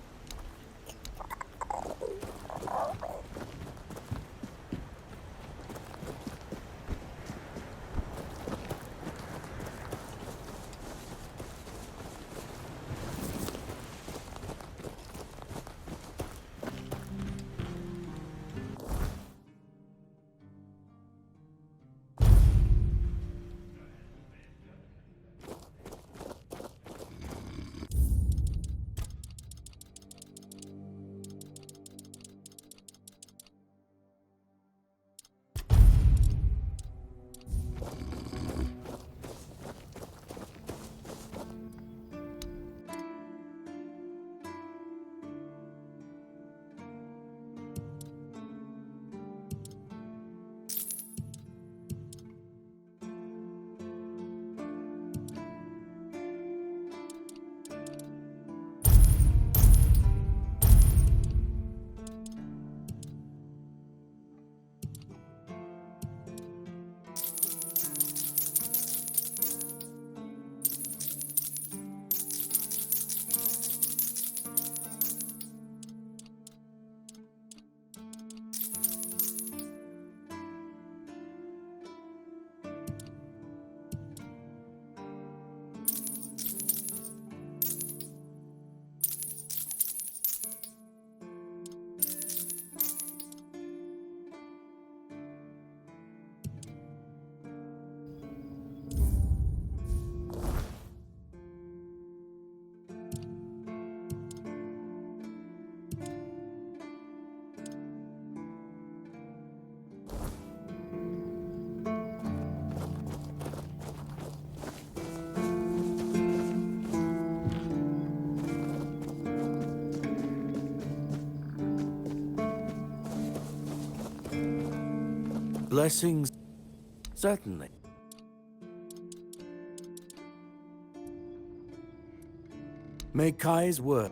Blessings, certainly. May Kai's work.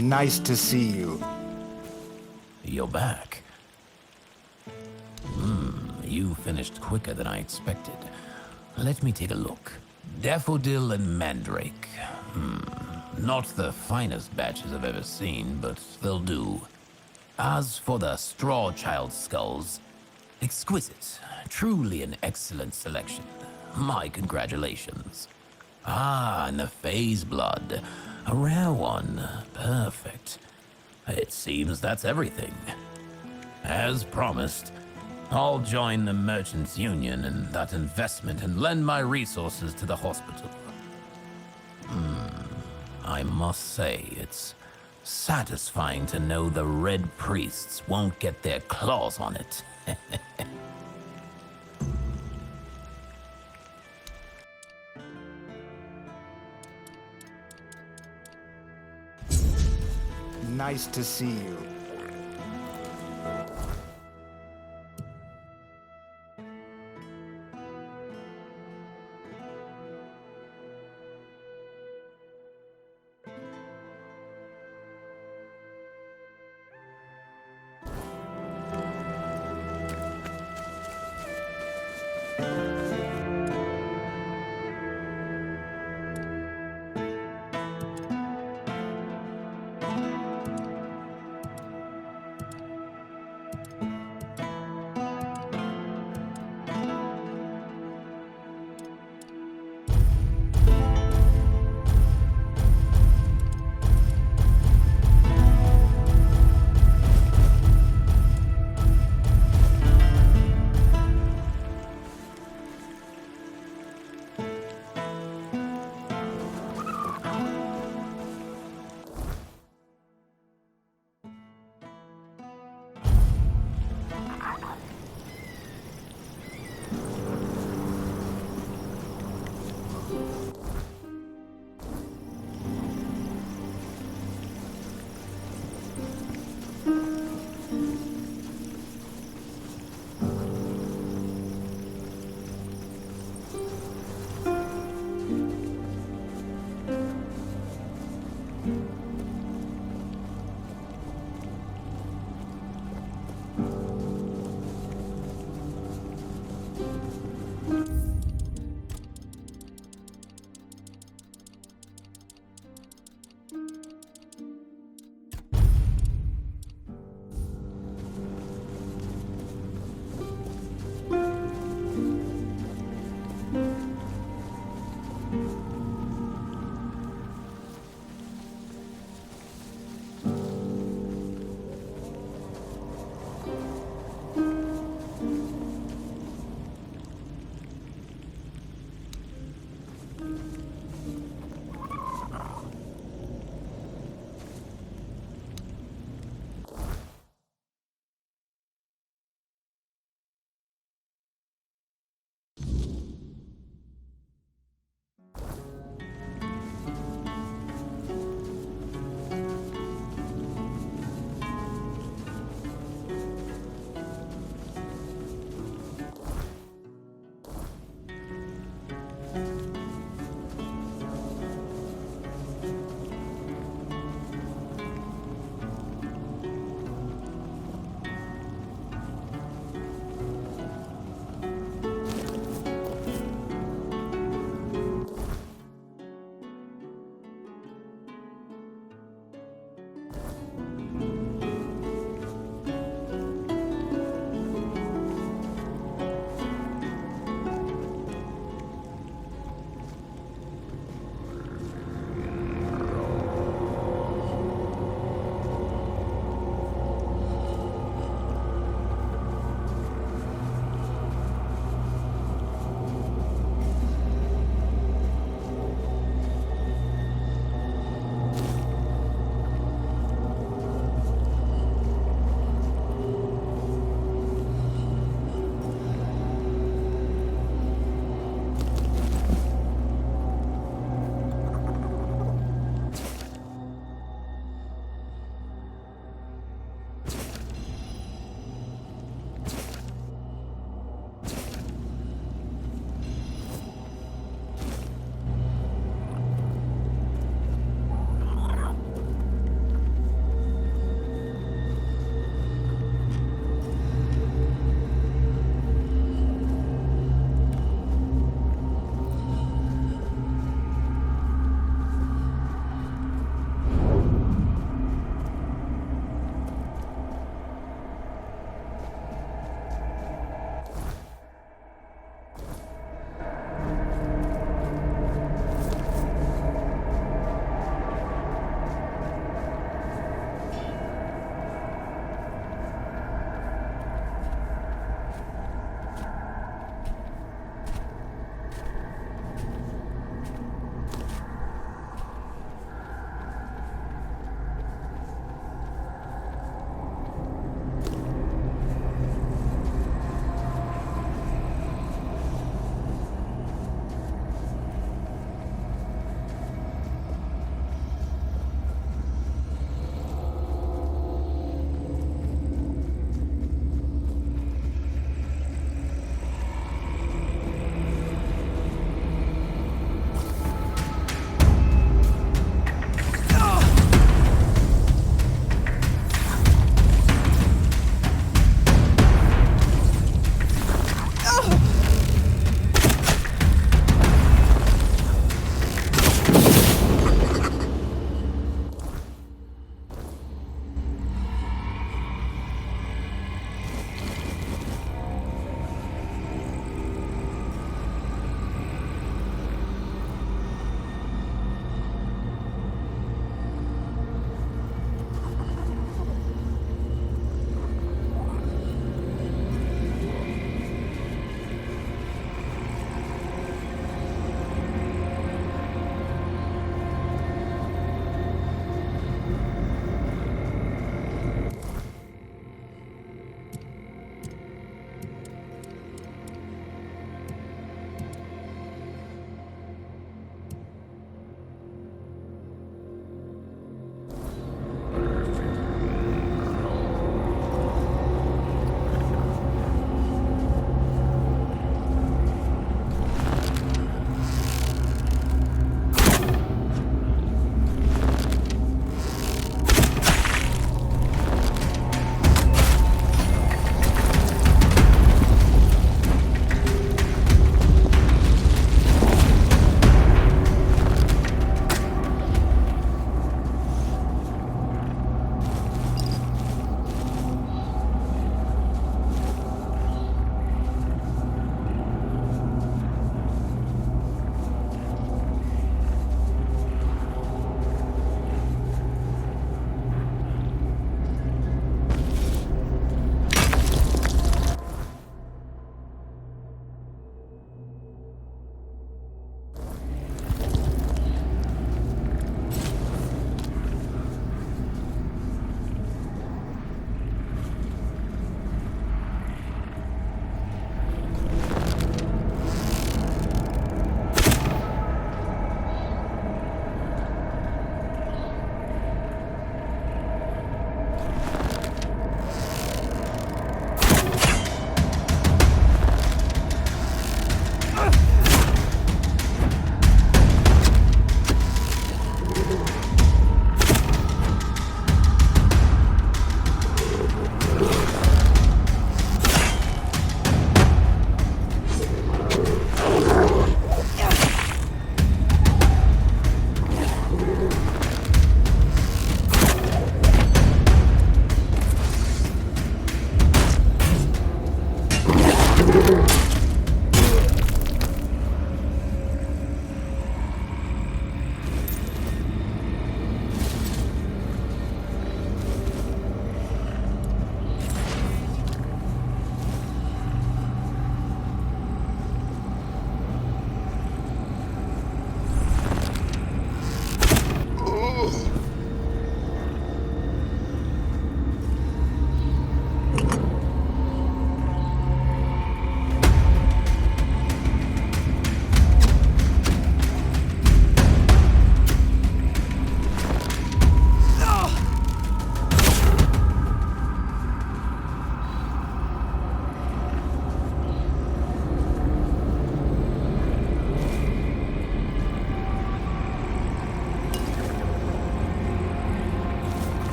Nice to see you. You're back. You finished quicker than I expected. Let me take a look. Daffodil and Mandrake. Not the finest batches I've ever seen, but they'll do. As for the Straw Child skulls, exquisite. Truly an excellent selection. My congratulations. And the Phase Blood. A rare one. Perfect. It seems that's everything. As promised, I'll join the Merchants Union in that investment and lend my resources to the hospital. I must say, it's satisfying to know the Red Priests won't get their claws on it. Nice to see you.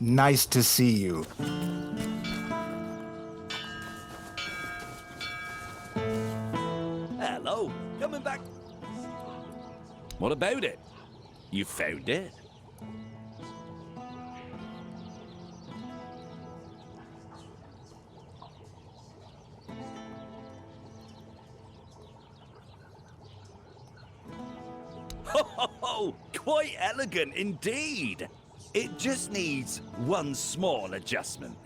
Nice to see you. Hello, coming back. What about it? You found it? Oh, quite elegant indeed. It just needs one small adjustment.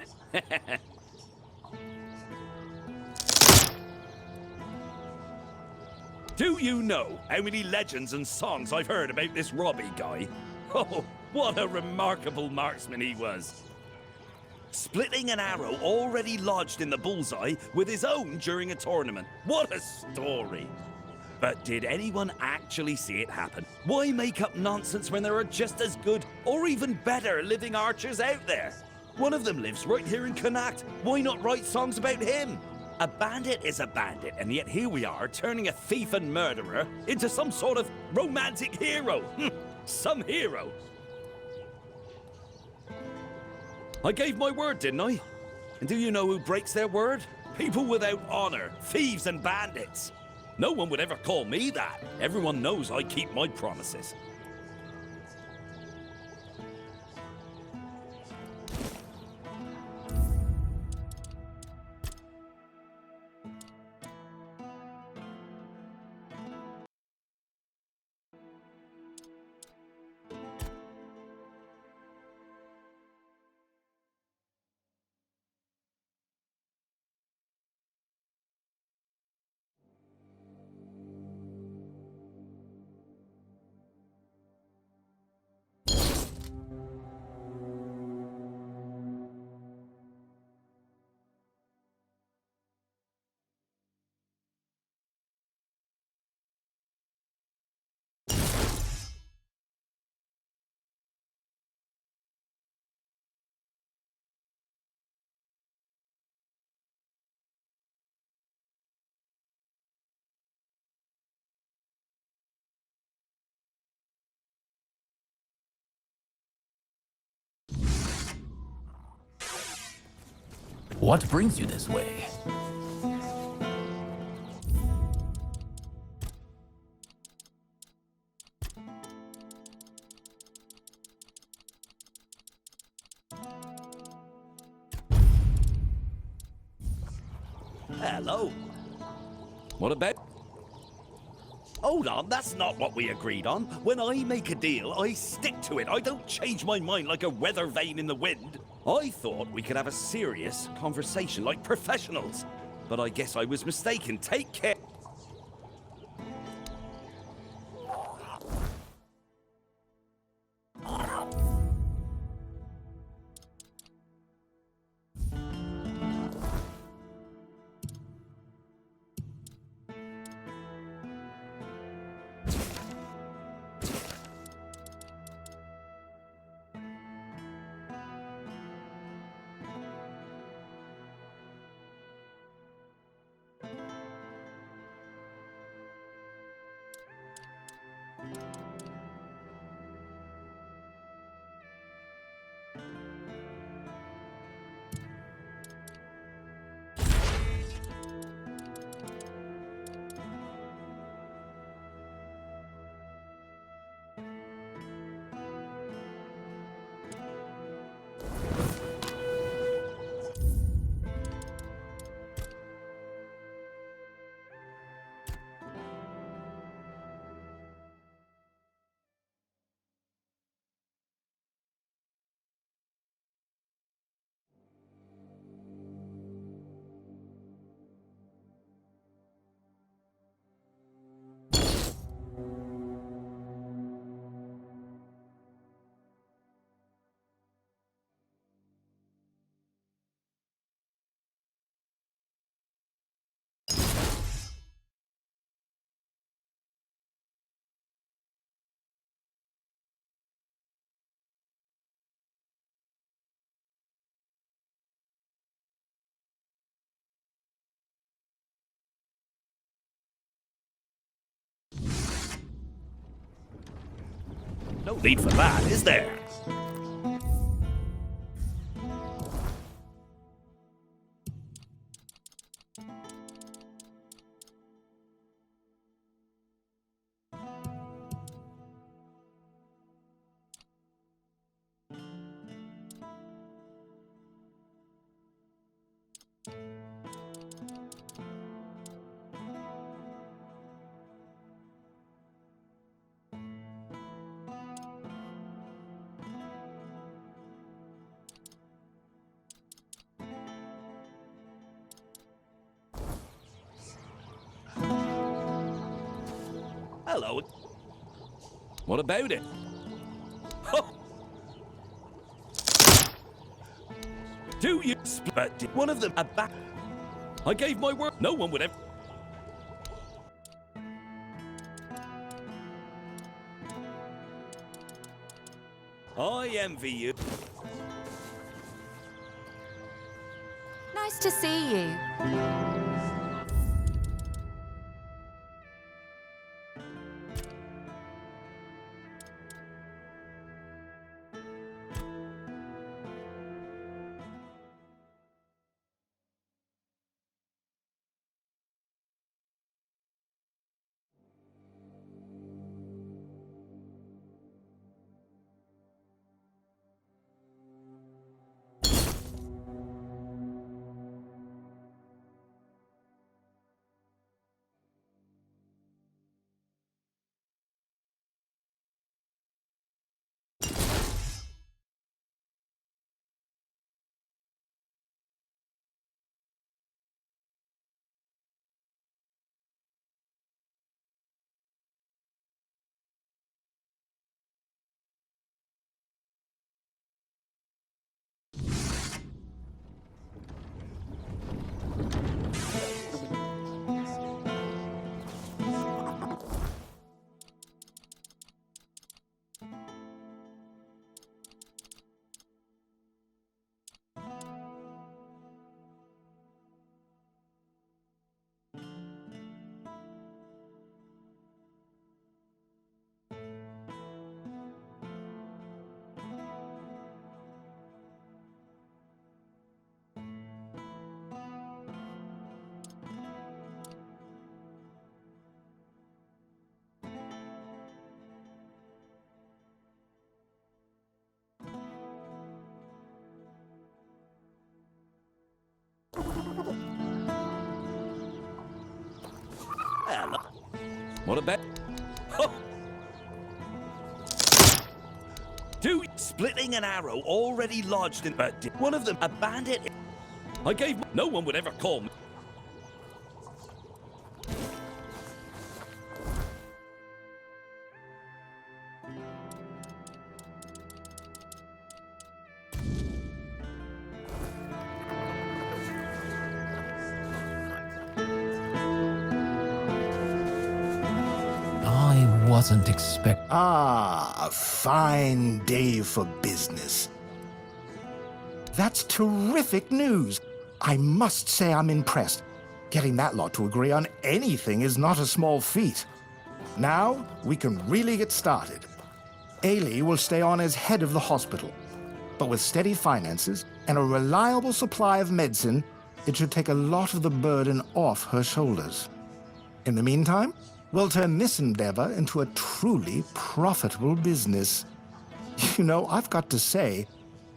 Do you know how many legends and songs I've heard about this Robbie guy? Oh, what a remarkable marksman he was. Splitting an arrow already lodged in the bullseye with his own during a tournament. What a story. But did anyone actually see it happen? Why make up nonsense when there are just as good, or even better, living archers out there? One of them lives right here in Connacht. Why not write songs about him? A bandit is a bandit, and yet here we are, turning a thief and murderer into some sort of romantic hero. Some hero. I gave my word, didn't I? And do you know who breaks their word? People without honor, thieves and bandits. No one would ever call me that. Everyone knows I keep my promises. What brings you this way? Hello. What about... Hold on, that's not what we agreed on. When I make a deal, I stick to it. I don't change my mind like a weather vane in the wind. I thought we could have a serious conversation like professionals. But I guess I was mistaken. Take care. No need for that, is there? Hello. What about it? Do you expect one of them at back? I gave my word. No one would ever. I envy you. Nice to see you. Hello. What about? Two splitting an arrow already lodged in. One of them a bandit. I gave. No one would ever call me. Wasn't expect. Ah, a fine day for business. That's terrific news. I must say I'm impressed. Getting that lot to agree on anything is not a small feat. Now, we can really get started. Ailey will stay on as head of the hospital. But with steady finances and a reliable supply of medicine, it should take a lot of the burden off her shoulders. In the meantime, we'll turn this endeavor into a truly profitable business. You know, I've got to say,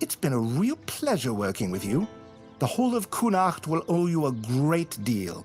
it's been a real pleasure working with you. The whole of Kunacht will owe you a great deal.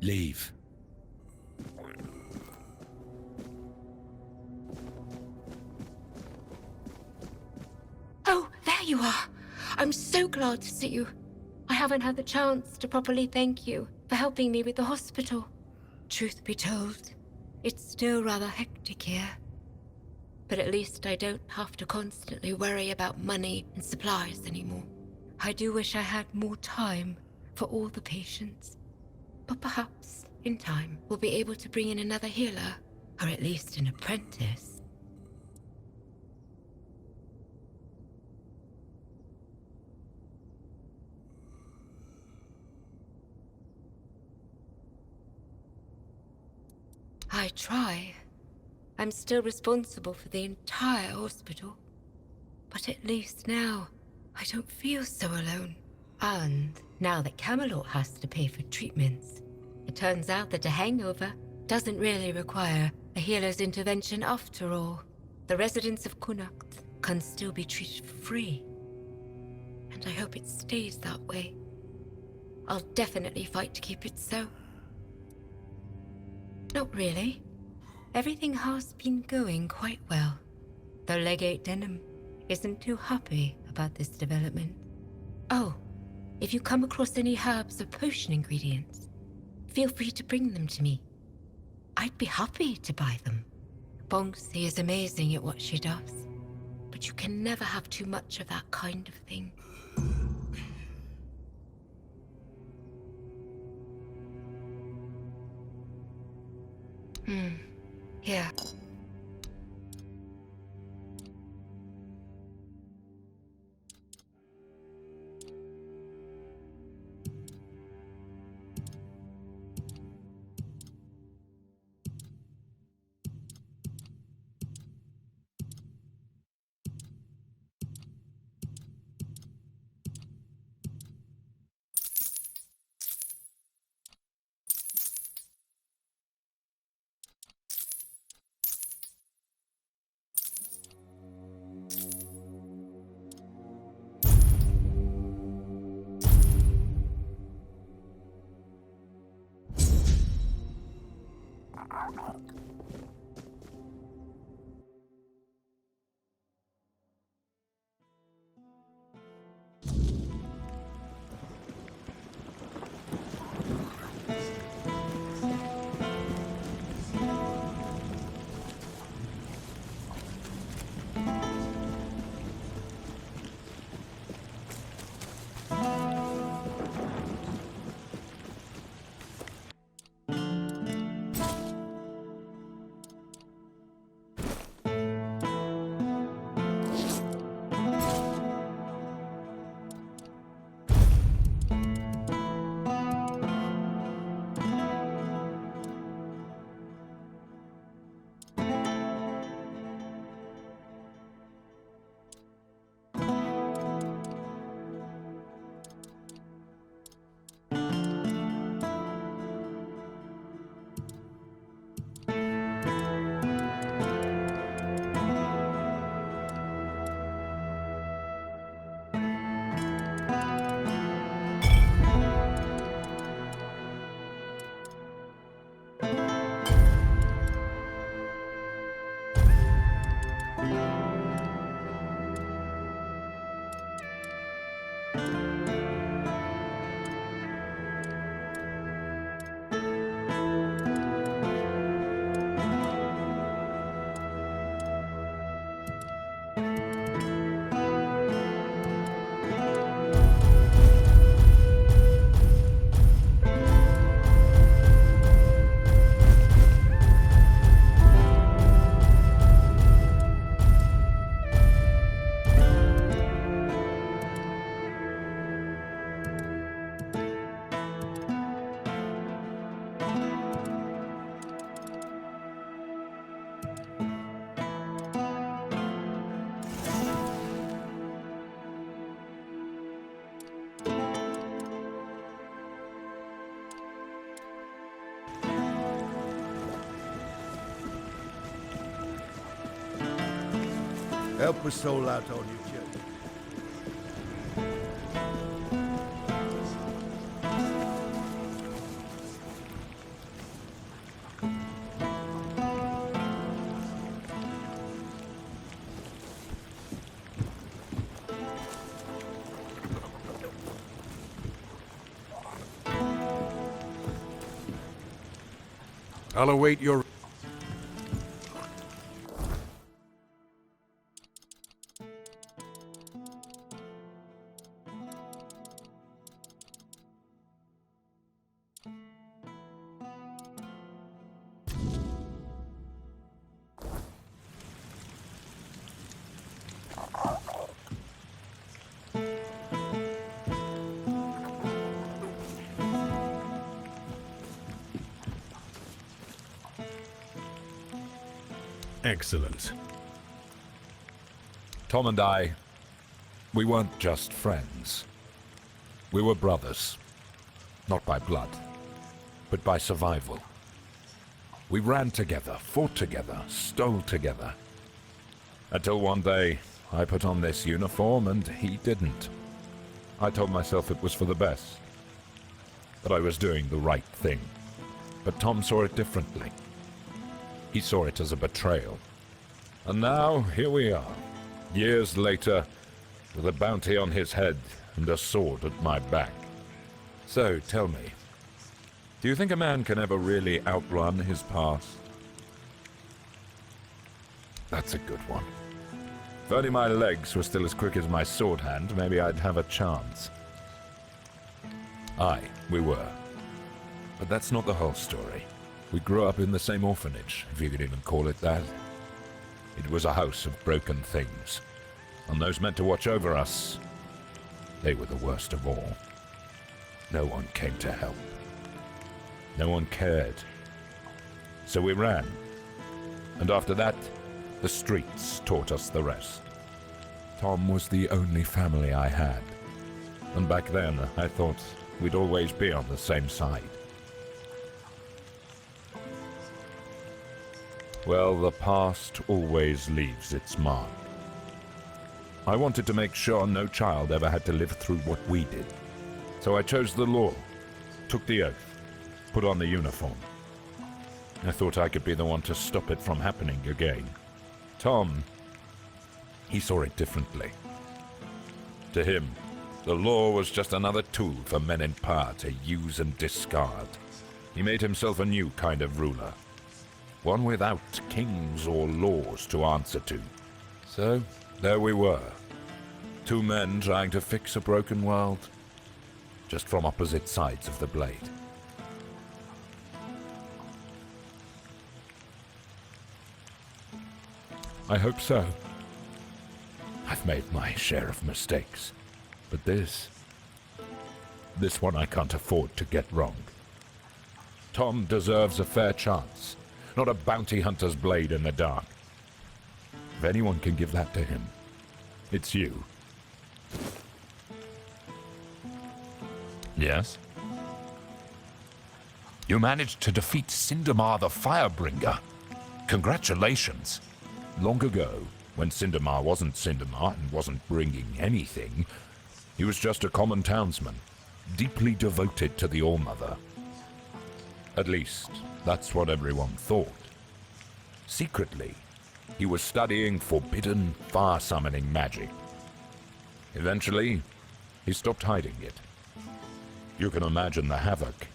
Leave. Oh, there you are. I'm so glad to see you. I haven't had the chance to properly thank you for helping me with the hospital. Truth be told, it's still rather hectic here. But at least I don't have to constantly worry about money and supplies anymore. I do wish I had more time for all the patients. But perhaps, in time, we'll be able to bring in another healer, or at least an apprentice. I try. I'm still responsible for the entire hospital. But at least now, I don't feel so alone. And now that Camelot has to pay for treatments, it turns out that a hangover doesn't really require a healer's intervention after all. The residents of Connacht can still be treated for free. And I hope it stays that way. I'll definitely fight to keep it so. Not really. Everything has been going quite well, though Legate Denham isn't too happy about this development. Oh, if you come across any herbs or potion ingredients, feel free to bring them to me. I'd be happy to buy them. Bonksy is amazing at what she does, but you can never have too much of that kind of thing. Yeah. Help a soul out on your journey. I'll await your... Excellent. Tom and I, we weren't just friends. We were brothers. Not by blood, but by survival. We ran together, fought together, stole together. Until one day, I put on this uniform and he didn't. I told myself it was for the best. That I was doing the right thing. But Tom saw it differently. He saw it as a betrayal. And now, here we are, years later, with a bounty on his head and a sword at my back. So, tell me, do you think a man can ever really outrun his past? That's a good one. If only my legs were still as quick as my sword hand, maybe I'd have a chance. Aye, we were. But that's not the whole story. We grew up in the same orphanage, if you could even call it that. It was a house of broken things, and those meant to watch over us, they were the worst of all. No one came to help. No one cared. So we ran. And after that, the streets taught us the rest. Tom was the only family I had. And back then, I thought we'd always be on the same side. Well, the past always leaves its mark. I wanted to make sure no child ever had to live through what we did. So I chose the law, took the oath, put on the uniform. I thought I could be the one to stop it from happening again. Tom, he saw it differently. To him, the law was just another tool for men in power to use and discard. He made himself a new kind of ruler. One without kings or laws to answer to. So, there we were. Two men trying to fix a broken world, just from opposite sides of the blade. I hope so. I've made my share of mistakes, but this one I can't afford to get wrong. Tom deserves a fair chance. Not a bounty hunter's blade in the dark. If anyone can give that to him, it's you. Yes? You managed to defeat Sindemar the Firebringer. Congratulations. Long ago, when Sindemar wasn't Sindemar and wasn't bringing anything, he was just a common townsman, deeply devoted to the All-Mother. At least, that's what everyone thought. Secretly, he was studying forbidden, far-summoning magic. Eventually, he stopped hiding it. You can imagine the havoc.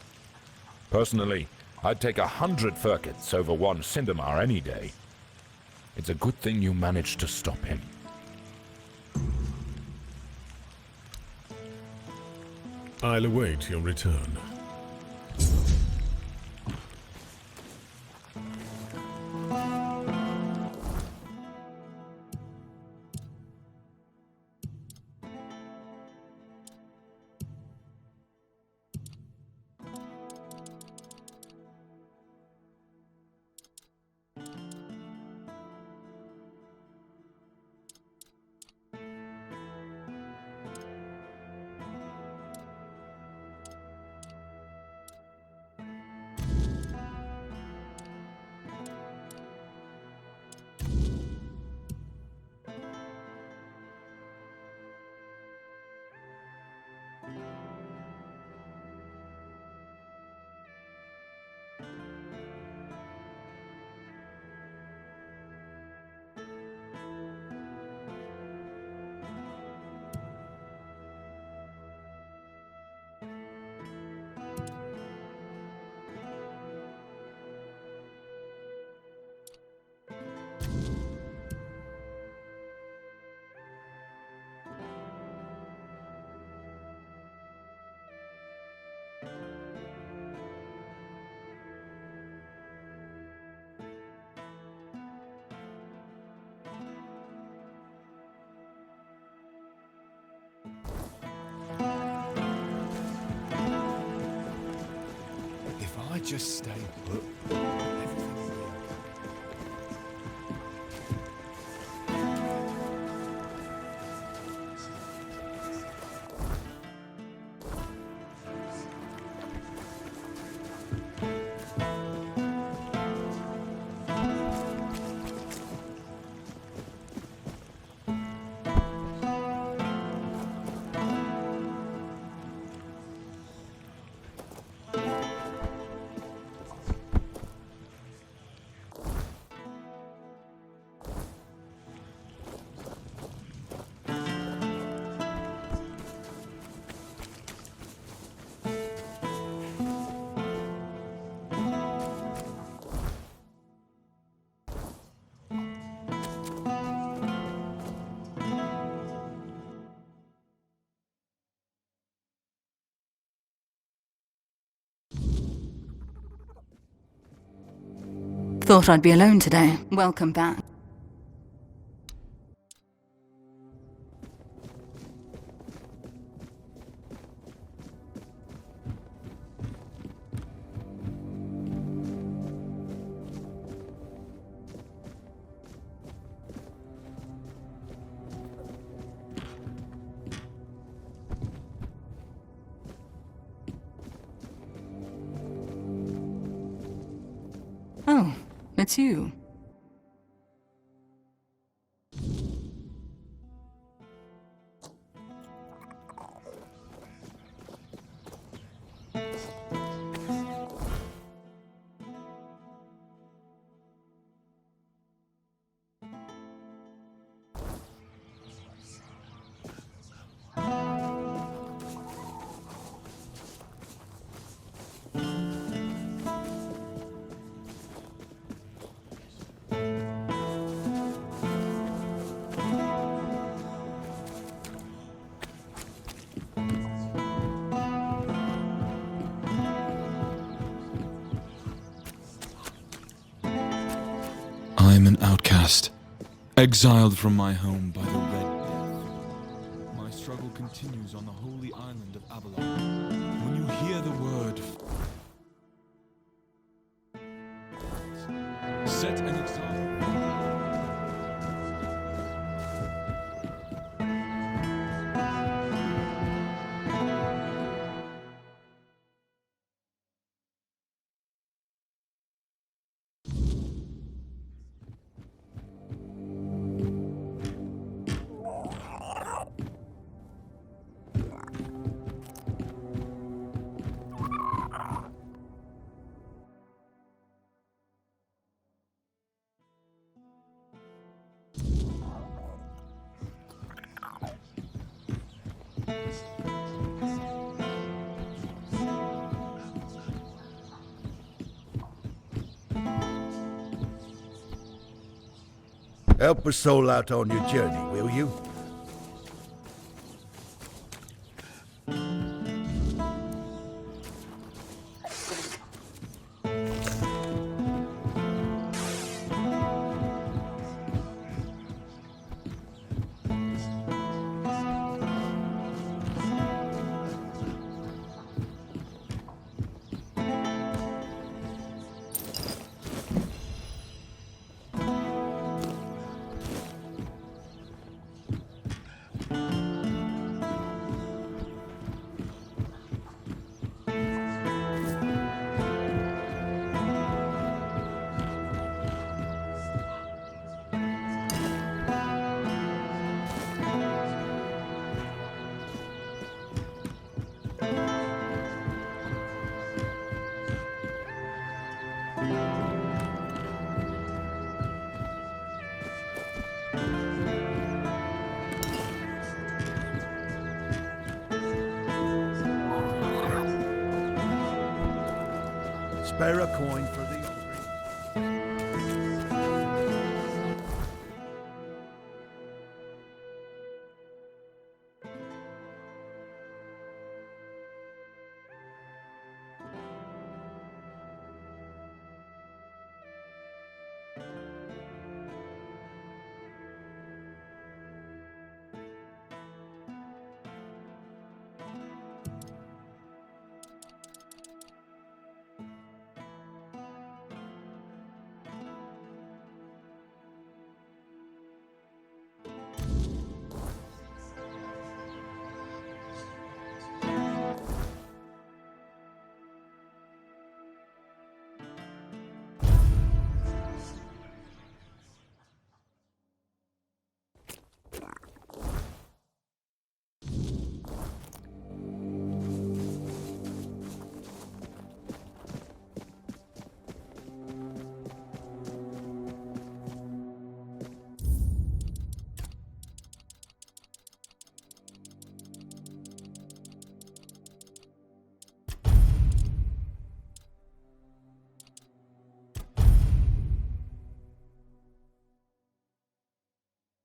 Personally, I'd take 100 Furkets over one Sindemar any day. It's a good thing you managed to stop him. I'll await your return. If I just stay put, everything will be okay. Thought I'd be alone today. Welcome back. Oh, it's you. I am an outcast, exiled from my home by the Red Death. My struggle continues on the holy island of Avalon. When you hear the word, set an example. Help a soul out on your journey, will you? Spare a coin for the